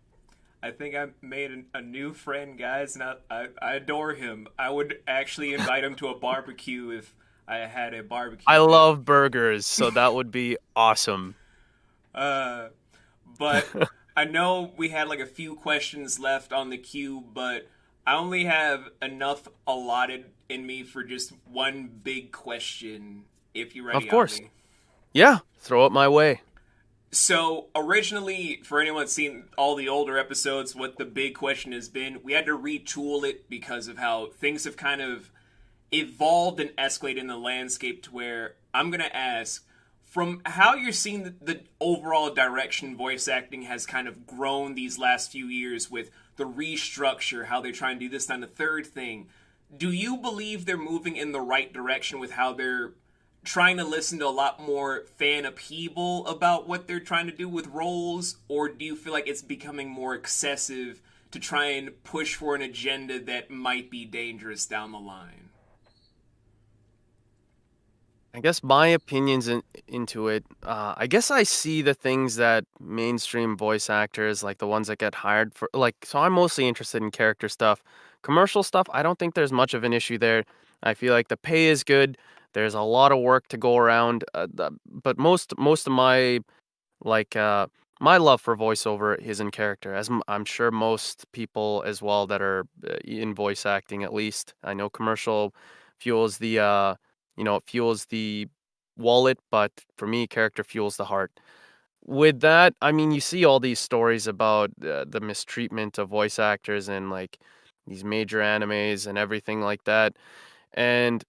I think I made a new friend, guys, and I adore him. I would actually invite him to a barbecue if I had a I barbecue pit. love burgers, so that would be awesome. Uh, but I know we had like a few questions left on the queue, but I only have enough allotted in me for just one big question. If you're Of ready, course. Ali. Yeah, throw it my way. So originally, for anyone that's seen all the older episodes, what the big question has been, we had to retool it because of how things have kind of evolved and escalated in the landscape to where I'm going to ask from how you're seeing the overall direction voice acting has kind of grown these last few years with the restructure, how they're trying to do this on the third thing. Do you believe they're moving in the right direction with how they're trying to listen to a lot more fan upheaval about what they're trying to do with roles, or do you feel like it's becoming more excessive to try and push for an agenda that might be dangerous down the line? I guess my opinions into it. I guess I see the things that mainstream voice actors, like the ones that get hired for, like, so I'm mostly interested in character stuff. Commercial stuff, I don't think there's much of an issue there. I feel like the pay is good. There's a lot of work to go around, but most of like my love for voiceover is in character, as I'm sure most people as well that are in voice acting at least. I know commercial fuels it fuels the wallet, but for me, character fuels the heart. With that, I mean, you see all these stories about the mistreatment of voice actors in like these major animes and everything like that. And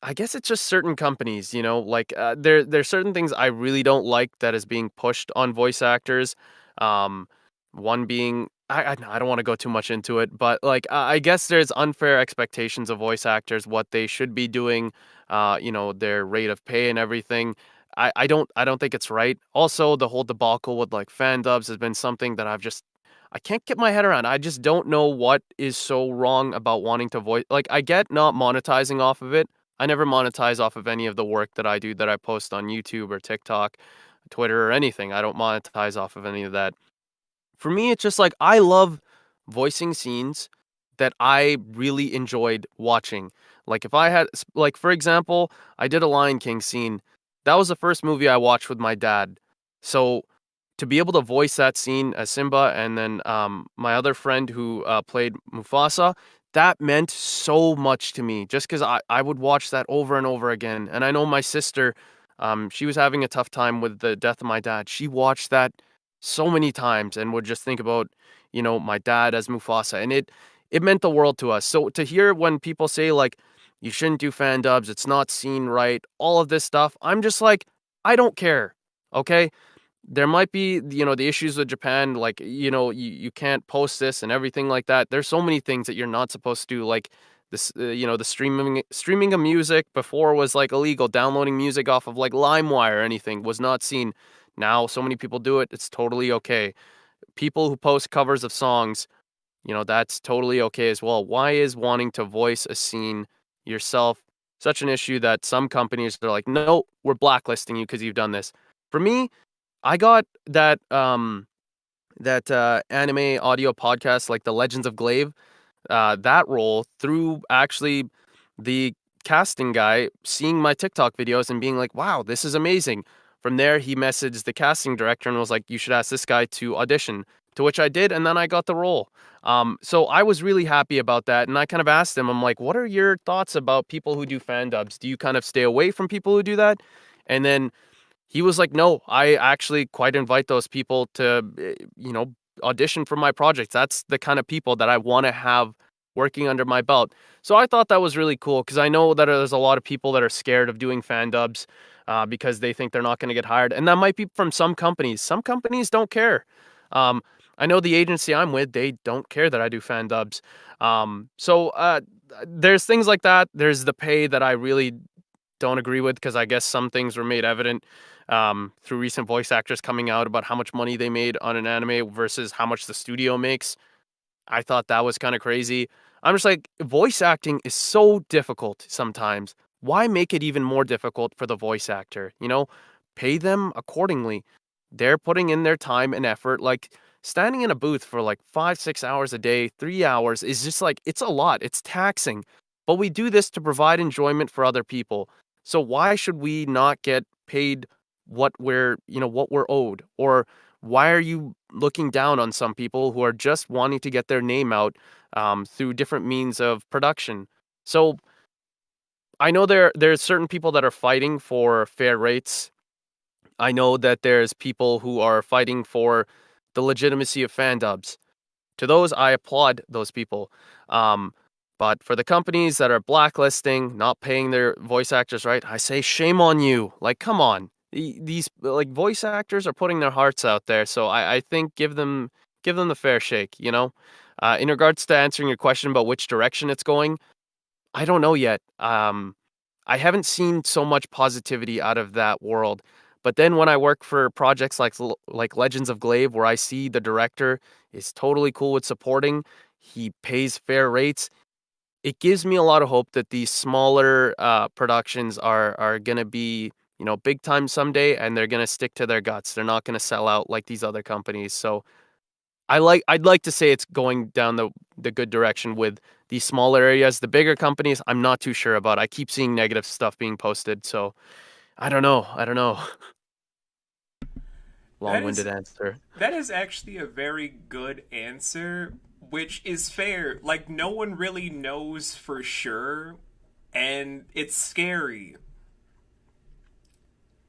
I guess it's just certain companies, like there's certain things I really don't like that is being pushed on voice actors. Um, one being I don't want to go too much into it, but like I guess there's unfair expectations of voice actors, what they should be doing, their rate of pay and everything. I don't think it's right. Also, the whole debacle with like fan dubs has been something that I can't get my head around. I just don't know what is so wrong about wanting to voice. Like, I get not monetizing off of it. I never monetize off of any of the work that I do that I post on YouTube or TikTok, Twitter or anything. I don't monetize off of any of that. For me, it's just like I love voicing scenes that I really enjoyed watching. Like if I had like for example, I did a Lion King scene. That was the first movie I watched with my dad. So to be able to voice that scene as Simba and then my other friend who played Mufasa, that meant so much to me just because I would watch that over and over again. And I know my sister, She was having a tough time with the death of my dad. She watched that so many times and would just think about, my dad as Mufasa, and it meant the world to us. So to hear when people say like you shouldn't do fan dubs, it's not seen right, all of this stuff, I'm just like, I don't care. Okay? There might be, the issues with Japan, like, you can't post this and everything like that. There's so many things that you're not supposed to do, like this, the streaming of music before was like illegal. Downloading music off of like LimeWire or anything was not seen. Now so many people do it. It's totally okay. People who post covers of songs, that's totally okay as well. Why is wanting to voice a scene yourself such an issue that some companies are like, no, we're blacklisting you because you've done this? For me, I got that anime audio podcast, like the Legends of Glaive, that role through actually the casting guy seeing my TikTok videos and being like, wow, this is amazing. From there, he messaged the casting director and was like, you should ask this guy to audition, to which I did, and then I got the role. So I was really happy about that, and I kind of asked him, I'm like, what are your thoughts about people who do fan dubs? Do you kind of stay away from people who do that? And then he was like, no, I actually quite invite those people to, audition for my projects. That's the kind of people that I want to have working under my belt. So I thought that was really cool because I know that there's a lot of people that are scared of doing fan dubs because they think they're not going to get hired. And that might be from some companies. Some companies don't care. Um, I know the agency I'm with, they don't care that I do fan dubs. So there's things like that. There's the pay that I really don't agree with because I guess some things were made evident through recent voice actors coming out about how much money they made on an anime versus how much the studio makes. I thought that was kind of crazy. I'm just like, voice acting is so difficult sometimes. Why make it even more difficult for the voice actor? Pay them accordingly. They're putting in their time and effort. Like standing in a booth for like 5, 6 hours a day, 3 hours is just like, it's a lot. It's taxing. But we do this to provide enjoyment for other people. So why should we not get paid what we're owed? Or why are you looking down on some people who are just wanting to get their name out through different means of production? So I know there's certain people that are fighting for fair rates. I know that there's people who are fighting for the legitimacy of fan dubs. To those, I applaud those people. Um, but for the companies that are blacklisting, not paying their voice actors right, I say shame on you. Like, come on. These like voice actors are putting their hearts out there, so I think give them the fair shake. In regards to answering your question about which direction it's going, I don't know yet. I haven't seen so much positivity out of that world. But then when I work for projects like Legends of Glaive, where I see the director is totally cool with supporting, he pays fair rates. It gives me a lot of hope that these smaller productions are gonna be big time someday, and they're gonna stick to their guts. They're not gonna sell out like these other companies. So I'd like to say it's going down the good direction with these smaller areas. The bigger companies, I'm not too sure about. I keep seeing negative stuff being posted, so I don't know. I don't know. That is Long-winded answer. that is actually a very good answer, which is fair. Like no one really knows for sure, and it's scary.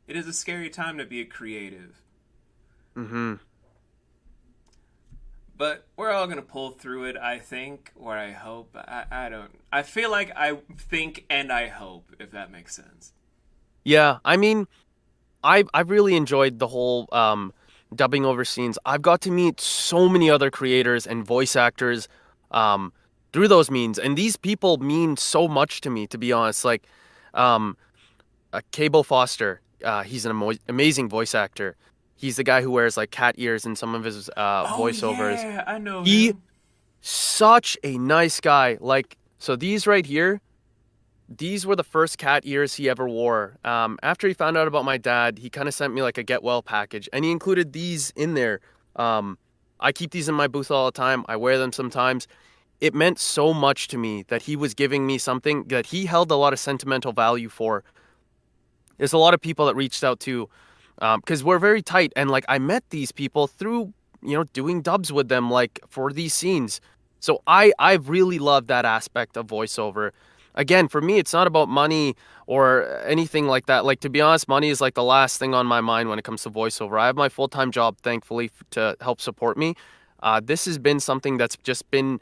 It is a scary time to be a creative. Mm-hmm. But we're all gonna pull through it, I think, or I hope. I don't. I feel like I think and I hope, if that makes sense. Yeah, I mean, I've really enjoyed the whole dubbing over scenes. I've got to meet so many other creators and voice actors um, through those means, and these people mean so much to me. To be honest, like um, Cable Foster, he's an amazing voice actor. He's the guy who wears like cat ears in some of his Oh voiceovers. yeah, I know He him. such a nice guy. Like so, these right here. These were the first cat ears he ever wore. After he found out about my dad, he kind of sent me like a get well package, and he included these in there. Um, I keep these in my booth all the time. I wear them sometimes. It meant so much to me that he was giving me something that he held a lot of sentimental value for. There's a lot of people that reached out to, because we're very tight, and like I met these people through doing dubs with them like for these scenes. So I've really loved that aspect of voiceover. again, for me, it's not about money or anything like that. Like, to be honest, money is like the last thing on my mind when it comes to voiceover. I have my full-time job, thankfully, to help support me. This has been something that's just been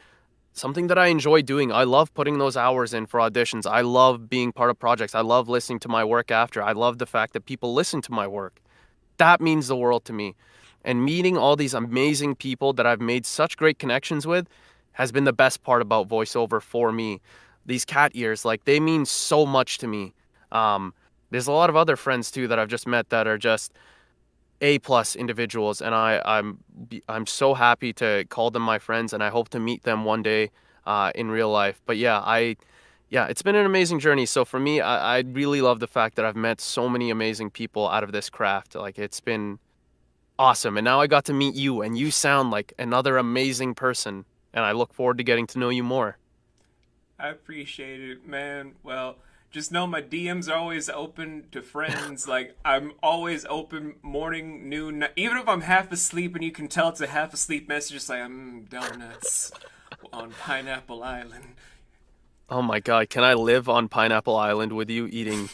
something that I enjoy doing. I love putting those hours in for auditions. I love being part of projects. I love listening to my work after. I love the fact that people listen to my work. That means the world to me. And meeting all these amazing people that I've made such great connections with has been the best part about voiceover for me. These cat ears, like, they mean so much to me. Um, there's a lot of other friends too that I've just met that are just A+ individuals, and I'm so happy to call them my friends, and I hope to meet them one day in real life. But yeah, it's been an amazing journey. So for me, I really love the fact that I've met so many amazing people out of this craft. Like, it's been awesome. And now I got to meet you, and you sound like another amazing person. And I look forward to getting to know you more. I appreciate it, man. Well, just know my DMs are always open to friends. Like, I'm always open morning, noon, even if I'm half asleep and you can tell it's a half asleep message, it's like, donuts on Pineapple Island. Oh my God, can I live on Pineapple Island with you eating?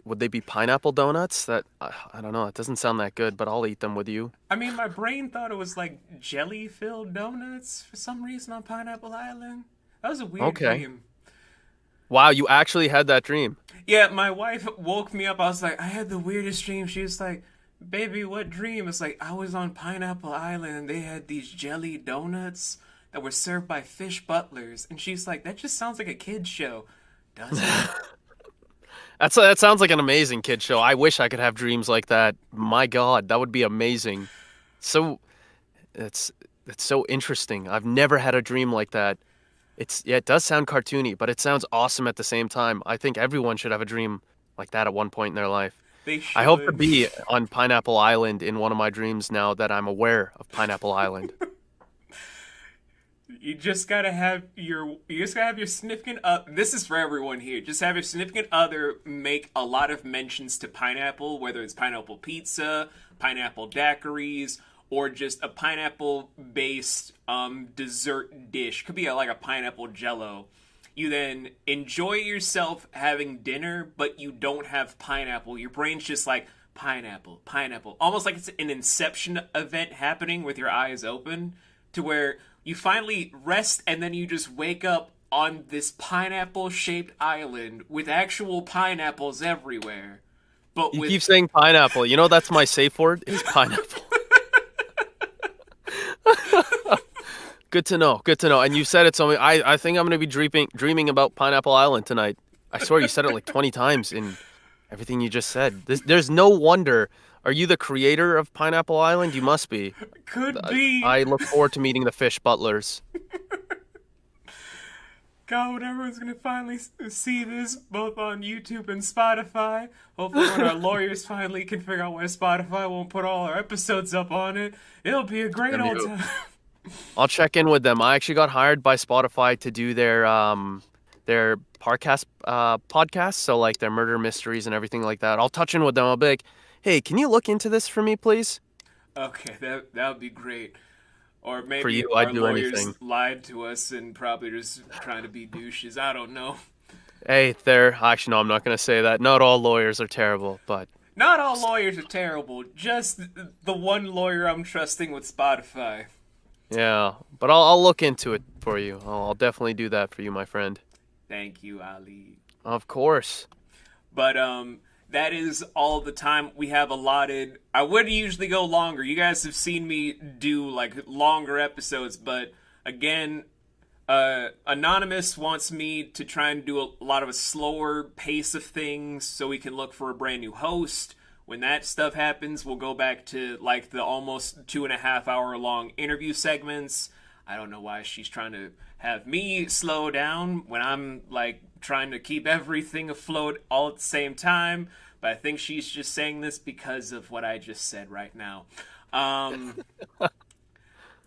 Would they be pineapple donuts? That I don't know. It doesn't sound that good, but I'll eat them with you. I mean, my brain thought it was like jelly filled donuts for some reason on Pineapple Island. That was a weird Okay. dream. Wow, you actually had that dream. Yeah, my wife woke me up. I was like, I had the weirdest dream. She was like, baby, what dream? It's like, I was on Pineapple Island and they had these jelly donuts that were served by fish butlers. And she's like, that just sounds like a kid's show. Does it? That sounds like an amazing kid show. I wish I could have dreams like that. My God, that would be amazing. So it's it's so interesting. I've never had a dream like that. It does sound cartoony, but it sounds awesome at the same time. I think everyone should have a dream like that at one point in their life. They I hope to should. be on Pineapple Island in one of my dreams now that I'm aware of Pineapple Island. You just gotta have your significant this is for everyone here. Just have your significant other make a lot of mentions to pineapple, whether it's pineapple pizza, pineapple daiquiris, or just a pineapple based dessert dish. Could be like a pineapple jello. You then enjoy yourself having dinner, but you don't have pineapple. Your brain's just like pineapple, pineapple. Almost like it's an inception event happening with your eyes open, to where you finally rest and then you just wake up on this pineapple shaped island with actual pineapples everywhere. But You with keep saying pineapple. You know that's my safe word is pineapple. Good to know. Good to know. And you said it so many. I think I'm gonna be dreaming about Pineapple Island tonight. I swear you said it like 20 times in everything you just said. There's no wonder. Are you the creator of Pineapple Island? You must be. could I, be I look forward to meeting the fish butlers. God, when everyone's gonna finally see this, both on YouTube and Spotify. Hopefully, when our lawyers finally can figure out why Spotify won't put all our episodes up on it, it'll be a great old time. I'll check in with them. I actually got hired by Spotify to do their podcast, so like their murder mysteries and everything like that. I'll touch in with them. I'll be like, "Hey, can you look into this for me, please?" Okay, that would be great. Or For maybe you, our I'd do lawyers anything. lied to us and probably just trying to be douches. I don't know. Hey, there. Actually, no, I'm not gonna say that. Not all lawyers are terrible, but Not all lawyers are terrible. Just the one lawyer I'm trusting with Spotify. yeah. But I'll look into it for you. I'll definitely do that for you, my friend. Thank you, Ali. Of course. But that is all the time we have allotted. I would usually go longer. You guys have seen me do like longer episodes, but again, Anonymous wants me to try and do a lot of a slower pace of things so we can look for a brand new host. When that stuff happens, we'll go back to like the almost 2.5 hour long interview segments. I don't know why she's trying to have me slow down when I'm like trying to keep everything afloat all at the same time. But I think she's just saying this because of what I just said right now. Um,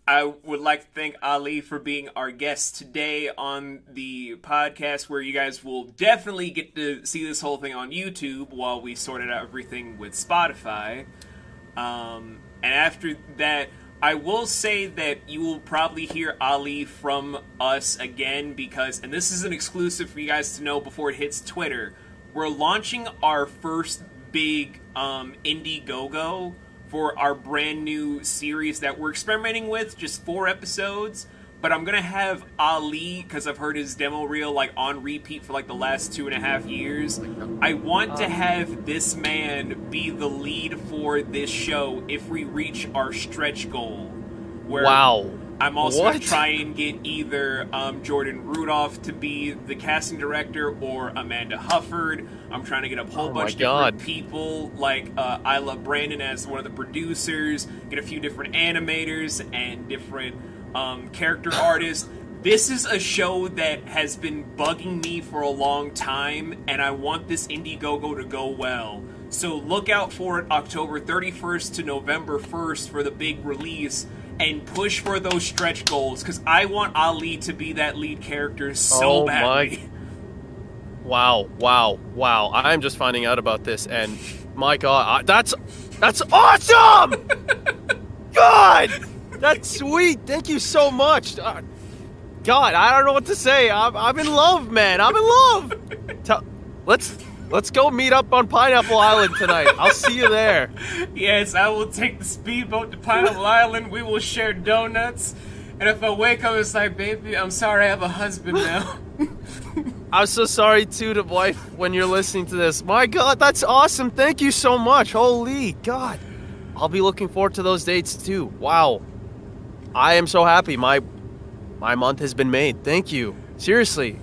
I would like to thank Ali for being our guest today on the podcast, where you guys will definitely get to see this whole thing on YouTube while we sorted out everything with Spotify. And after that, I will say that you will probably hear Ali from us again because, and this is an exclusive for you guys to know before it hits Twitter, we're launching our first big Indiegogo for our brand new series that we're experimenting with, just 4 episodes. But I'm gonna have Ali, because I've heard his demo reel like on repeat for like the last 2.5 years. I want to have this man be the lead for this show if we reach our stretch goal. Where Wow. I'm also What? gonna try and get either Jordan Rudolph to be the casting director or Amanda Hufford. I'm trying to get a whole bunch of different people, like I Love Brandon as one of the producers, get a few different animators and different character artists. This is a show that has been bugging me for a long time, and I want this Indiegogo to go well. So look out for it October 31st to November 1st for the big release, and push for those stretch goals, because I want Ali to be that lead character so badly. Wow. I'm just finding out about this, and my God, that's awesome! God! That's sweet. Thank you so much. God, I don't know what to say. I'm in love, man. I'm in love. Let's go meet up on Pineapple Island tonight. I'll see you there. Yes, I will take the speedboat to Pineapple Island. We will share donuts. And if I wake up, it's like, baby, I'm sorry I have a husband now. I'm so sorry, too, to wife, when you're listening to this. My God, that's awesome. Thank you so much. Holy God. I'll be looking forward to those dates, too. Wow. I am so happy. My month has been made. Thank you. Seriously.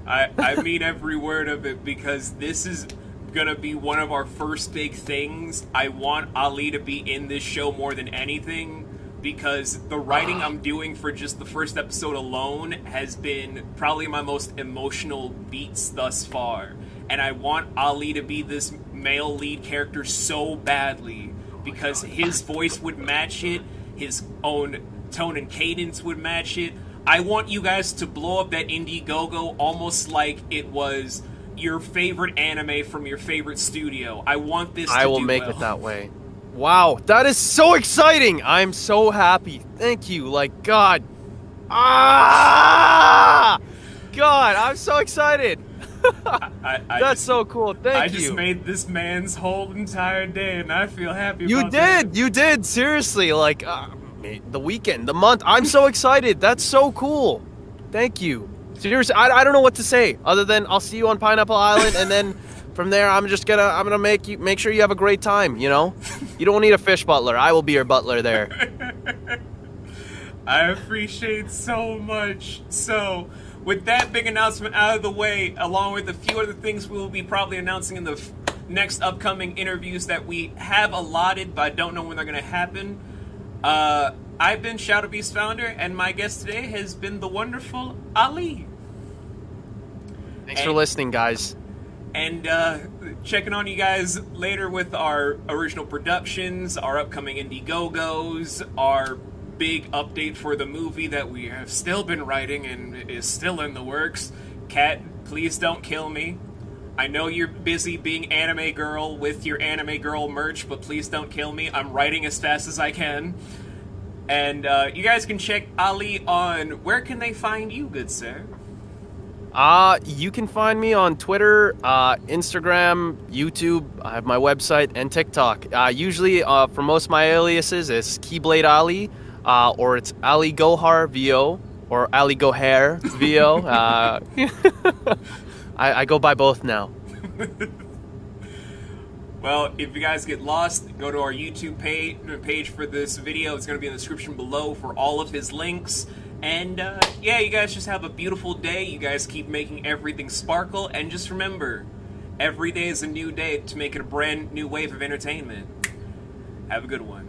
I mean every word of it, because this is gonna be one of our first big things. I want Ali to be in this show more than anything, because the writing I'm doing for just the first episode alone has been probably my most emotional beats thus far. And I want Ali to be this male lead character so badly, because his voice would match it, his own tone and cadence would match it. I want you guys to blow up that Indiegogo almost like it was your favorite anime from your favorite studio. I want this to I will do make well. it that way. Wow, that is so exciting. I'm so happy. Thank you. Like, God. God, I'm so excited. That's so cool. Thank you. I just made this man's whole entire day, and I feel happy You about that. You did. Seriously. Like, the weekend, the month. I'm so excited. That's so cool. Thank you. Seriously, I don't know what to say other than I'll see you on Pineapple Island, and then from there I'm gonna make sure you have a great time. You know, you don't need a fish butler. I will be your butler there. I appreciate so much. So, with that big announcement out of the way, along with a few other things we will be probably announcing in the next upcoming interviews that we have allotted, but I don't know when they're going to happen. I've been Shadow Beast founder, and my guest today has been the wonderful Ali. Thanks for listening, guys. And checking on you guys later with our original productions, our upcoming Indiegogos, our big update for the movie that we have still been writing and is still in the works. Kat, please don't kill me. I know you're busy being anime girl with your anime girl merch, but please don't kill me. I'm writing as fast as I can. And you guys can check Ali on, where can they find you, good sir? You can find me on Twitter, Instagram, YouTube. I have my website and TikTok. Usually, for most of my aliases, it's Keyblade Ali, or it's Ali Gohar VO, or Ali Gohar VO. I go by both now. Well, if you guys get lost, go to our YouTube page for this video. It's going to be in the description below for all of his links. And yeah, you guys just have a beautiful day. You guys keep making everything sparkle. And just remember, every day is a new day to make it a brand new wave of entertainment. Have a good one.